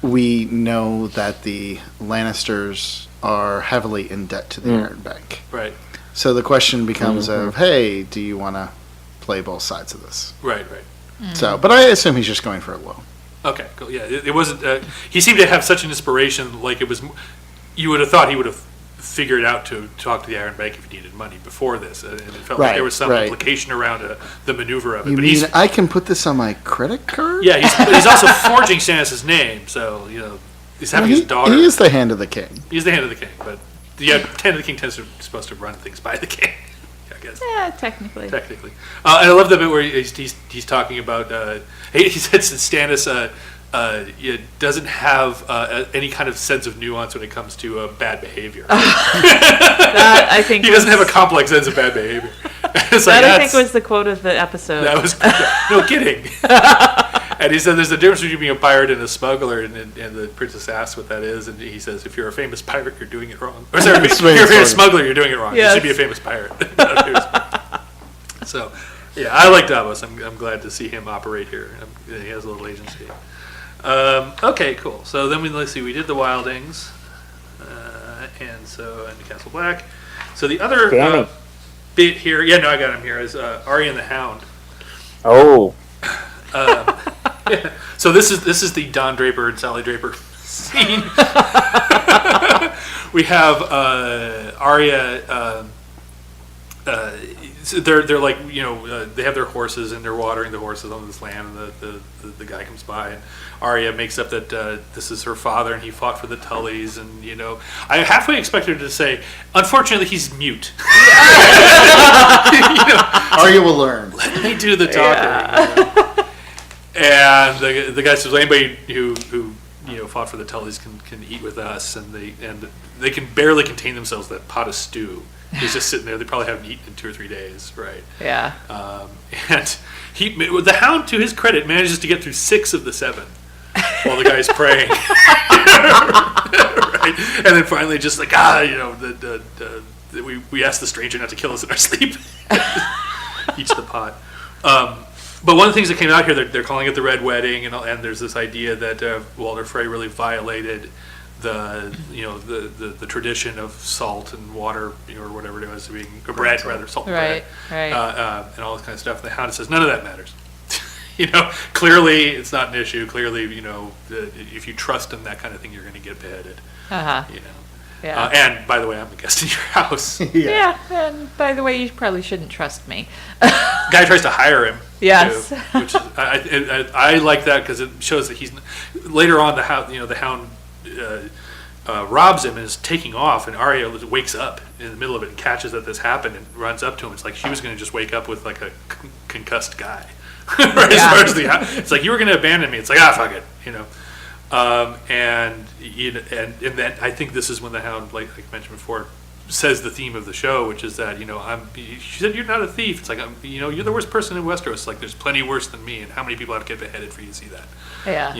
We know that the Lannisters are heavily in debt to the Iron Bank. Right. So the question becomes of, hey, do you want to play both sides of this? Right. So, but I assume he's just going for a loan. Okay, cool. Yeah, it wasn't. He seemed to have such an inspiration. Like it was, you would have thought he would have figured out to talk to the Iron Bank if he needed money before this, and it felt like there was some implication around the maneuver of it. You but mean I can put this on my credit card? Yeah, he's also forging Stannis' name, so he's having his daughter. He is the hand of the king. He's the hand of the king, but hand of the king supposed to run things by the king. I guess. Yeah, technically. And I love the bit where he's talking about. He says that Stannis doesn't have any kind of sense of nuance when it comes to bad behavior. That I think he doesn't have a complex sense of bad behavior. I think was the quote of the episode. That was no kidding. And he said there's a difference between being a pirate and a smuggler, and the princess asks what that is, and he says if you're a famous pirate, you're doing it wrong. Or sorry, if you're a famous smuggler, you're doing it wrong. Yes. You should be a famous pirate. So, yeah, I like Davos. I'm glad to see him operate here. He has a little agency. Okay, cool. So then let's see. We did the Wildings, and Castle Black. So the other bit here, I got him here, is Arya and the Hound. Oh. Yeah. So this is the Don Draper and Sally Draper scene. We have Arya. They're like they have their horses and they're watering the horses on this land, and the guy comes by, and Arya makes up that this is her father and he fought for the Tullys, and I halfway expected her to say, unfortunately he's mute. Arya will learn. Let me do the talking. And the guy says, anybody who fought for the Tullys can eat with us, and they can barely contain themselves. That pot of stew is just sitting there. They probably haven't eaten in 2 or 3 days, right? Yeah. And the Hound, to his credit, manages to get through 6 of the 7 while the guy's praying. Right? And then finally, just like we asked the stranger not to kill us in our sleep. Eats the pot. But one of the things that came out here, they're calling it the Red Wedding, and there's this idea that Walder Frey really violated the tradition of salt and water, or whatever it was, bread rather, salt and bread, and all this kind of stuff. And the Hound says none of that matters. Clearly it's not an issue. Clearly, if you trust in that kind of thing, you're going to get beheaded. Yeah. And by the way, I'm a guest in your house. Yeah. And by the way, you probably shouldn't trust me. Guy tries to hire him. Yes. Too, which is, I like that because it shows that he's later on the Hound robs him and is taking off, and Arya wakes up in the middle of it and catches that this happened and runs up to him. It's like she was going to just wake up with like a concussed guy. Right? As far as it's like, you were going to abandon me. It's like, fuck it, and then I think this is when the Hound, like I mentioned before, says the theme of the show, which is that she said, you're not a thief. It's like, you're the worst person in Westeros. Like, there's plenty worse than me, and how many people have to get beheaded for you to see that? Yeah.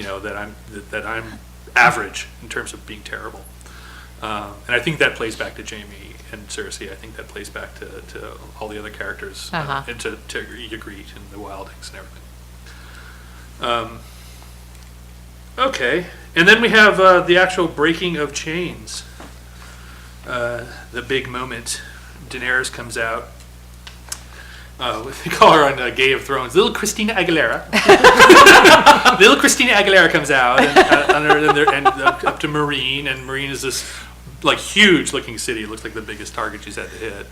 That I'm average in terms of being terrible. And I think that plays back to Jaime and Cersei. I think that plays back to all the other characters, and to Ygritte and the Wildings and everything. Okay, and then we have the actual breaking of chains. The big moment. Daenerys comes out. We call her on Game of Thrones, little Christina Aguilera. Little Christina Aguilera comes out and up to Marine, and Marine is this like huge looking city. It looks like the biggest target she's had to hit.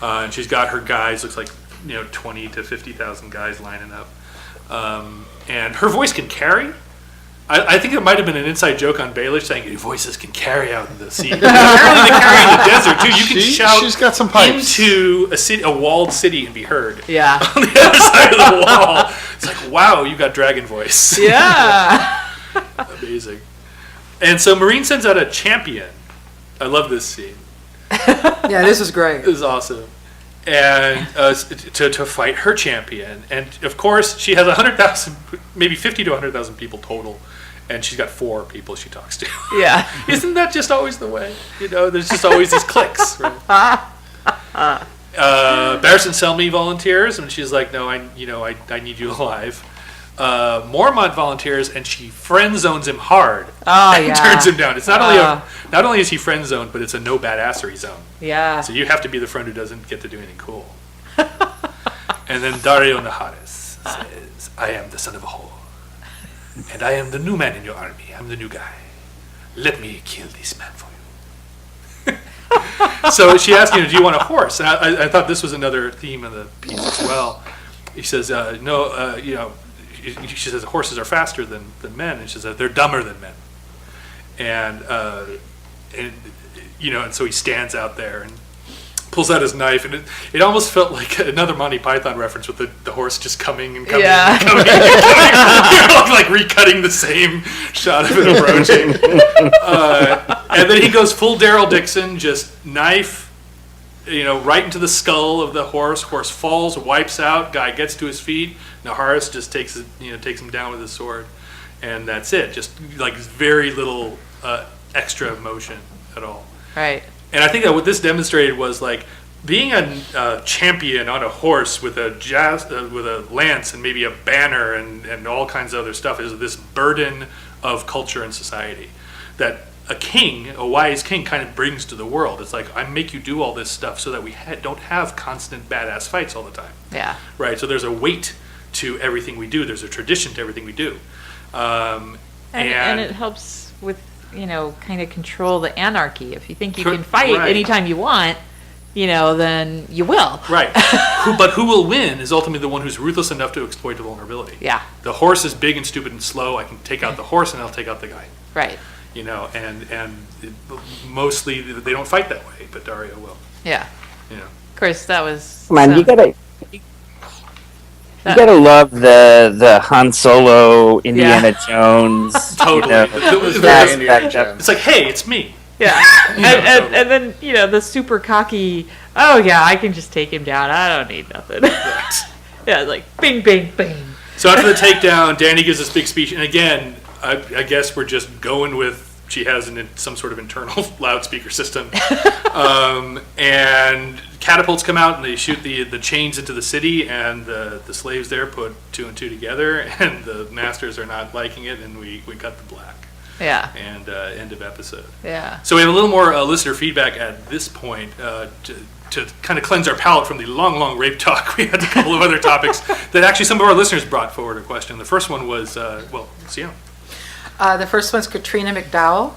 And she's got her guys, looks like 20 to 50,000 guys lining up. And her voice can carry. I think it might have been an inside joke on Baelish saying your voices can carry out in the sea. Apparently they carry in the desert too. You can shout she's got some pipes. into a walled city and be heard. Yeah. On the other side of the wall. It's like, wow, you got dragon voice. Yeah. Amazing. And so Marine sends out a champion. I love this scene. Yeah, this is great. This is awesome. And to fight her champion. And of course, she has 100,000, maybe 50 to 100,000 people total. And she's got 4 people she talks to. Yeah. Isn't that just always the way? There's just always these cliques, right? Barristan Selmy volunteers, and she's like, no, I need you alive. Mormont volunteers, and she friend zones him hard. And turns him down. It's not only is he friend zoned, but it's a no badassery zone. Yeah. So you have to be the friend who doesn't get to do anything cool. And then Dario Naharis. says, I am the son of a whore, and I am the new man in your army. I'm the new guy. Let me kill this man for you. So she asked him, do you want a horse? And I thought this was another theme of the piece as well. He says, no, she says horses are faster than men, and she says they're dumber than men. And so he stands out there and pulls out his knife, and it almost felt like another Monty Python reference with the horse just coming and coming and coming and coming, like recutting the same shot of it approaching. And then he goes full Daryl Dixon, just knife, right into the skull of the horse. Horse falls, wipes out. Guy gets to his feet. Naharis just takes him down with his sword, and that's it. Just like very little extra motion at all. Right. And I think that what this demonstrated was like being a champion on a horse with a lance and maybe a banner and all kinds of other stuff is this burden of culture and society that a wise king kind of brings to the world. It's like, I make you do all this stuff so that we don't have constant badass fights all the time. Yeah. Right. So there's a weight to everything we do. There's a tradition to everything we do. And it helps with kind of control the anarchy. If you think you can fight anytime you want, then you will. Right. But who will win is ultimately the one who's ruthless enough to exploit the vulnerability. Yeah. The horse is big and stupid and slow. I can take out the horse and I'll take out the guy. Right. Mostly they don't fight that way, but Dario will. Yeah. Of course, that was. Come on, you gotta love the Han Solo, Indiana Jones. Totally. It's like, hey, it's me. Yeah. and then, the super cocky, oh yeah, I can just take him down. I don't need nothing. Yeah, like bing, bing, bing. So after the takedown, Danny gives this big speech. And again, I guess we're just going with, she has some sort of internal loudspeaker system. And catapults come out and they shoot the chains into the city, and the slaves there put 2 and 2 together, and the masters are not liking it, and we cut the black. Yeah. And end of episode. Yeah. So we have a little more listener feedback at this point to kind of cleanse our palate from the long rape talk. We had a couple of other topics that actually some of our listeners brought forward a question. The first one was, Sienna. The first one's Katrina McDowell.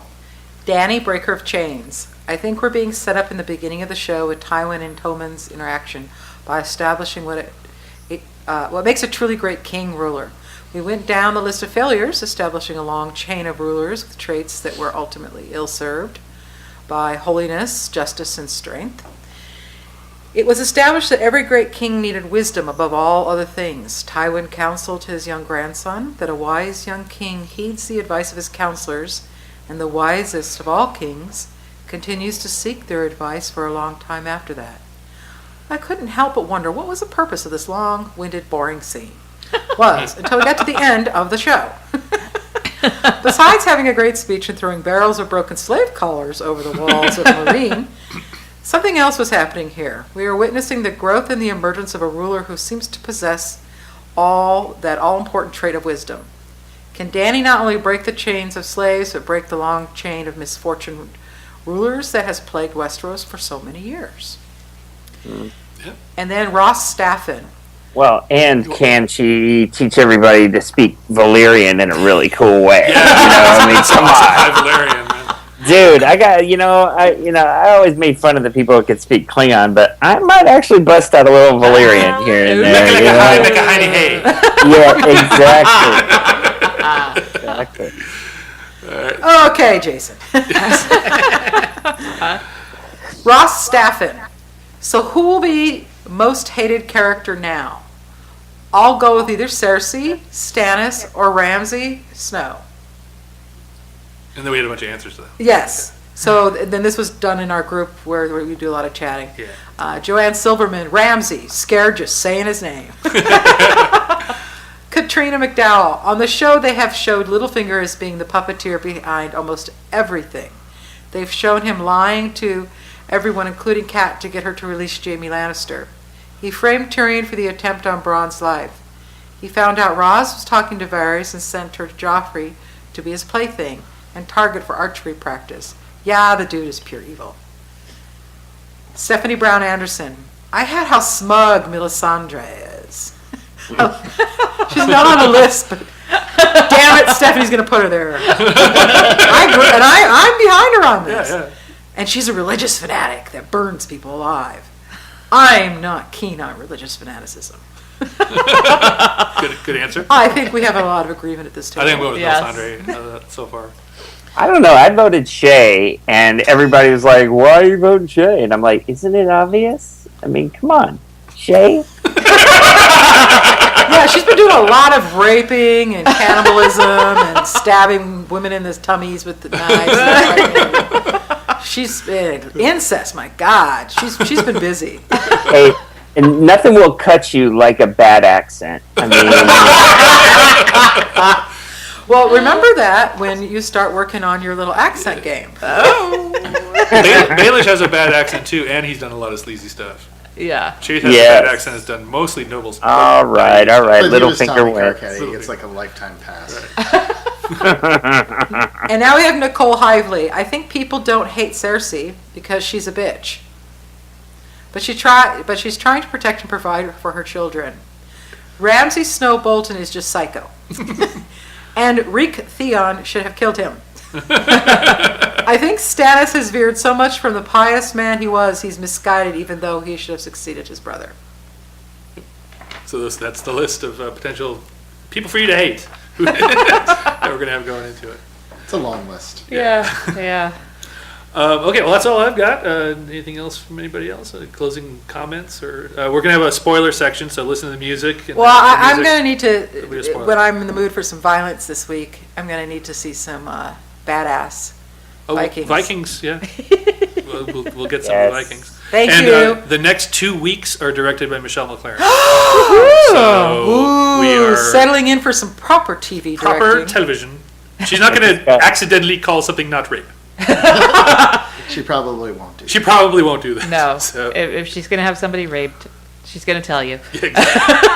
Danny, breaker of chains. I think we're being set up in the beginning of the show with Tywin and Tommen's interaction by establishing what makes a truly great king ruler. We went down the list of failures, establishing a long chain of rulers with traits that were ultimately ill-served by holiness, justice, and strength. It was established that every great king needed wisdom above all other things. Tywin counseled his young grandson that a wise young king heeds the advice of his counselors, and the wisest of all kings continues to seek their advice for a long time after that. I couldn't help but wonder what was the purpose of this long-winded, boring scene. Until we got to the end of the show. Besides having a great speech and throwing barrels of broken slave collars over the walls of the marine, something else was happening here. We are witnessing the growth and the emergence of a ruler who seems to possess that all-important trait of wisdom. Can Danny not only break the chains of slaves, but break the long chain of misfortune rulers that has plagued Westeros for so many years? Yep. And then Ross Staffen. Well, and can she teach everybody to speak Valyrian in a really cool way? Yeah. Come on. Valyrian, man. Dude, I always made fun of the people who could speak Klingon, but I might actually bust out a little Valyrian here and there. Make a hiney hey. Yeah, exactly. Exactly. Okay, Jason. Ross Staffen. So who will be most hated character now? I'll go with either Cersei, Stannis, or Ramsay Snow. And then we had a bunch of answers to that. Yes. So then this was done in our group where we do a lot of chatting. Yeah. Joanne Silverman, Ramsay, scared just saying his name. Katrina McDowell. On the show, they have showed Littlefinger as being the puppeteer behind almost everything. They've shown him lying to everyone, including Kat, to get her to release Jaime Lannister. He framed Tyrion for the attempt on Bronn's life. He found out Roz was talking to Varys and sent her to Joffrey to be his plaything and target for archery practice. Yeah, the dude is pure evil. Stephanie Brown Anderson. I had how smug Melisandre is. she's not on the list, but damn it, Stephanie's going to put her there. I'm behind her on this. Yeah. And she's a religious fanatic that burns people alive. I'm not keen on religious fanaticism. Good answer. I think we have a lot of agreement at this table. I think I'm going with Yes. Melisandre so far. I don't know. I voted Shay, and everybody was like, "Why are you voting Shay?" And I'm like, "Isn't it obvious? I mean, come on, Shay." Yeah, she's been doing a lot of raping and cannibalism and stabbing women in the tummies with the knives. She's been incest. My God, she's been busy. Hey, and nothing will cut you like a bad accent. I mean, Well, remember that when you start working on your little accent game. Baelish has a bad accent too, and he's done a lot of sleazy stuff. Yeah. Chase has Yes. a bad accent, has done mostly noble stuff. all right, But little he was finger Tommy wink. Kirkhead. He gets like a lifetime pass. And now we have Nicole Hively. I think people don't hate Cersei because she's a bitch. But she's trying to protect and provide for her children. Ramsay Snow Bolton is just psycho. And Reek Theon should have killed him. I think Stannis has veered so much from the pious man he was, he's misguided even though he should have succeeded his brother. So that's the list of potential people for you to hate that we're going to have going into it. It's a long list. Yeah. Okay, well, that's all I've got. Anything else from anybody else? Closing comments? Or we're going to have a spoiler section, so listen to the music. And Well, I'm music. going to need It'll be a to, spoiler. when I'm in the mood for some violence this week, I'm going to need to see some badass Vikings. Vikings, yeah. we'll get some Yes. of the Vikings. Thank and, you. The next 2 weeks are directed by Michelle McLaren. Ooh, we are settling in for some proper TV proper directing. television. She's not going to accidentally call something not rape. She probably won't do. She probably won't do that. No. So, If she's going to have somebody raped, she's going to tell you. yeah, exactly.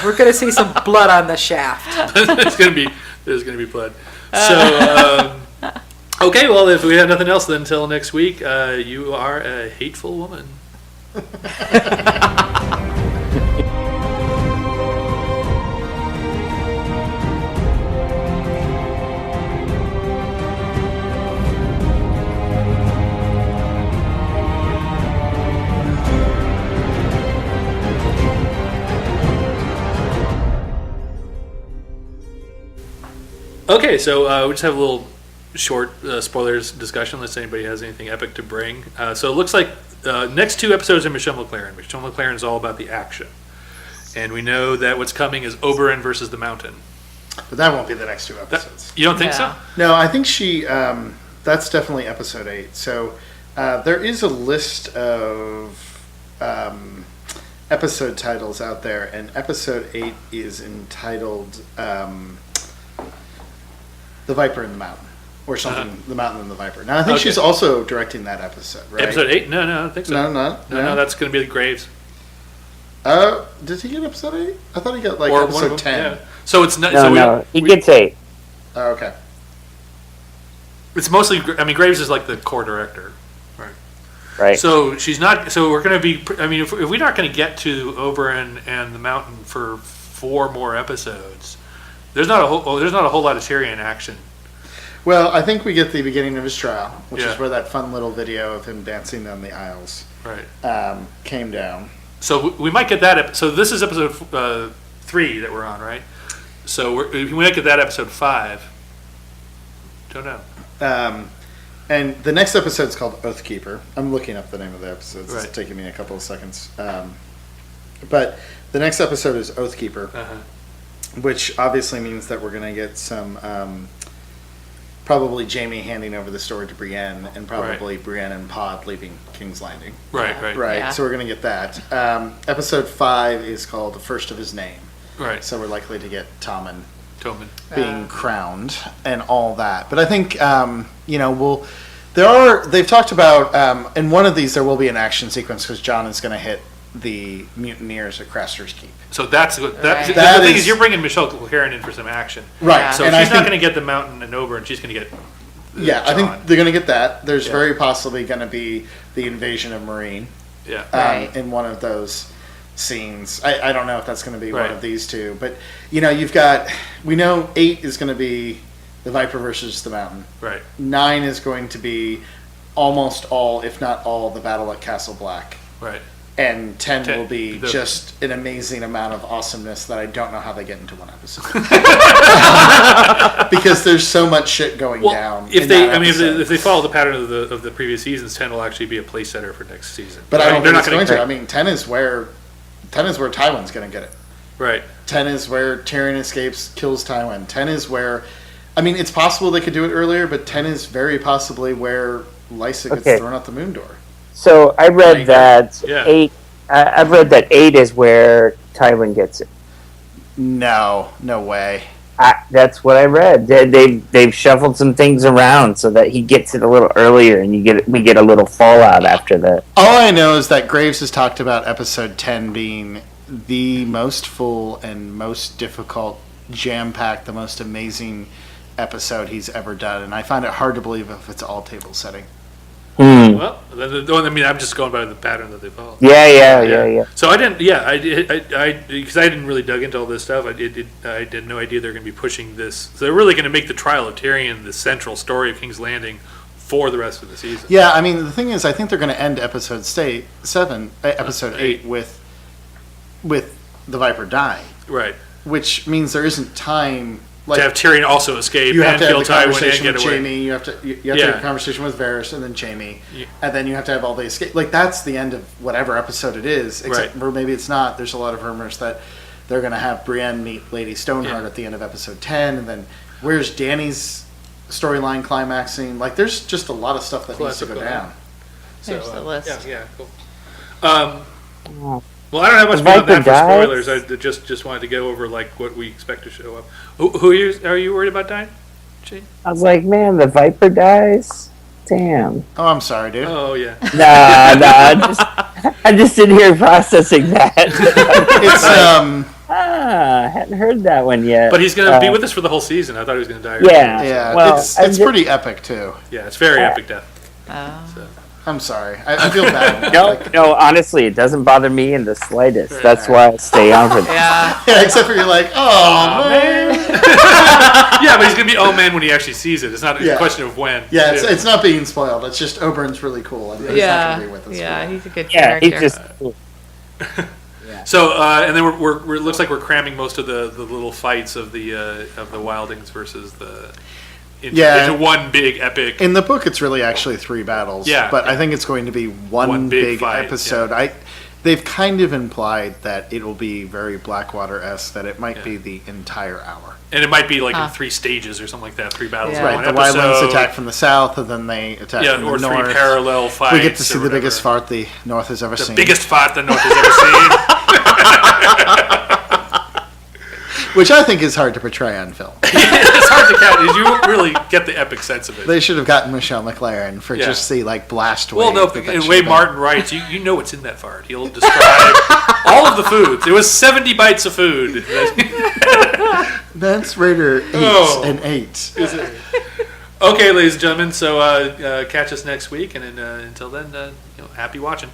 We're going to see some blood on the shaft. there's going to be blood. So, okay, well, if we have nothing else, then until next week, you are a hateful woman. Okay, so we just have a little short spoilers discussion unless anybody has anything epic to bring. So it looks like next 2 episodes are Michelle McLaren. Michelle McLaren is all about the action. And we know that what's coming is Oberyn versus the Mountain. But that won't be the next 2 episodes. You don't think so? No, I think she. That's definitely episode 8. So there is a list of episode titles out there, and episode 8 is entitled "The Viper and the Mountain," or something. The Mountain and the Viper. Now I think she's also directing that episode, right? Episode 8? No, I don't think so. No, that's going to be the Graves. Did he get episode 8? I thought he got Or one of episode them, 10. yeah. So it's not. No, he gets 8. Oh, okay. It's mostly. I mean, Graves is like the core director, right? Right. So she's not. So we're going to be. I mean, if we're not going to get to Oberyn and the Mountain for 4 more episodes, there's not a whole lot of Tyrion action. Well, I think we get the beginning of his trial, which Yeah. is where that fun little video of him dancing down the aisles Right. came down. So we might get that. So this is episode 3 that we're on, right? So we might get that episode 5. Don't know. And the next episode is called Oathkeeper. I'm looking up the name of the episodes. Right. It's taking me a couple of seconds. But the next episode is Oathkeeper, which obviously means that we're going to get some, probably Jaime handing over the sword to Brienne, and probably Brienne and Pod leaving King's Landing. Right. Yeah. So we're going to get that. Episode 5 is called The First of His Name. Right. So we're likely to get Tommen Tommen. being crowned and all that. But I think they've talked about in one of these there will be an action sequence because Jon is going to hit the mutineers at Craster's Keep. So that's the That thing is- is you're bringing Michelle McLaren in for some action, Right. So And she's I not think- going to get the Mountain and Oberyn. She's going to get I think Jon. they're going to get that. There's very Yeah. possibly going to be the invasion of Marine Yeah. Right. in one of those. scenes. I don't know if that's going to be Right. one of these two, but we know 8 is going to be the Viper versus the Mountain. Right. 9 is going to be almost all, if not all, the battle at Castle Black. Right. And 10 10 will be the- just an amazing amount of awesomeness that I don't know how they get into one episode. Because there's so much shit going down. If in they, that I mean, episode. if they follow the pattern of the previous seasons, 10 will actually be a place setter for next season. But I don't they're think it's gonna- going to. I mean, 10 is where Tywin's going to get it. Right. 10 is where Tyrion escapes, kills Tywin. 10 is where, I mean, it's possible they could do it earlier, but 10 is very possibly where Lysa gets Okay. thrown out the moon door. So I read that Yeah. 8. I've read that 8 is where Tywin gets it. No way. That's what I read. They've shuffled some things around so that he gets it a little earlier, and we get a little fallout after that. All I know is that Graves has talked about episode 10 being the most full and most difficult, jam-packed, the most amazing episode he's ever done, and I find it hard to believe if it's all table setting. Well, I mean, I'm just going by the pattern that they follow. Yeah. So I didn't. Yeah, I because I didn't really dug into all this stuff. I had no idea they're going to be pushing this. So they're really going to make the trial of Tyrion the central story of King's Landing for the rest of the season. Yeah, I mean, the thing is, I think they're going to end episode 8 with the Viper dying, Right. which means there isn't time. Like, To have Tyrion also escape you have and to have kill the Tywin and conversation get with away. Jaime. You have to have a conversation with Varys and then Jaime, and then you have to have all the escape. Like, that's the end of whatever episode it is. Except, or maybe it's not. There's a lot of rumors that they're going to have Brienne meet Lady Stoneheart at the end of episode 10, and then where's Dany's storyline climaxing? Like, there's just a lot of stuff that needs to go down. There's the list. Yeah, cool. Well, I don't have much beyond that for spoilers. I just wanted to go over like what we expect to show up. Who are you worried about dying, Shane? I was like, man, the Viper dies? Damn. Oh, I'm sorry, dude. Oh, yeah. Nah, I'm just sitting here processing that. It's I hadn't heard that one yet. But he's going to be with us for the whole season. I thought he was going to die. Yeah. Well, it's pretty epic too. Yeah, it's very epic death. Oh. I'm sorry. I feel bad. No, honestly, it doesn't bother me in the slightest. That's why I stay on for that. Yeah, except for you're like, oh man. Yeah, but he's gonna be oh man when he actually sees it. It's not a question of when. Yeah, it's not being spoiled. It's just Oberyn's really cool. And he's not gonna be with us. He's a good Yeah, character. he just. So and then we're looks like we're cramming most of the little fights of the Wildings versus the into one big epic. In the book, it's really actually 3 battles. Yeah, but I think it's going to be one big fight, episode. yeah. They've kind of implied that it will be very Blackwater-esque, that it might be the entire hour. And it might be like in 3 stages or something like that, 3 battles in one Right, the episode. Wildlings attack from the south, and then they attack from the or north. 3 parallel fights. We get to see or the biggest whatever. fight the North has ever seen. The biggest fight the North has ever seen. Which I think is hard to portray on film. It's hard to catch. You won't really get the epic sense of it. They should have gotten Michelle McLaren for just the blast wave. Well, no, the way Martin writes, you know what's in that fart. He'll describe all of the foods. It was 70 bites of food. That's Raider 8 and 8. Is it? Okay, ladies and gentlemen, so catch us next week, and then, until then, happy watching.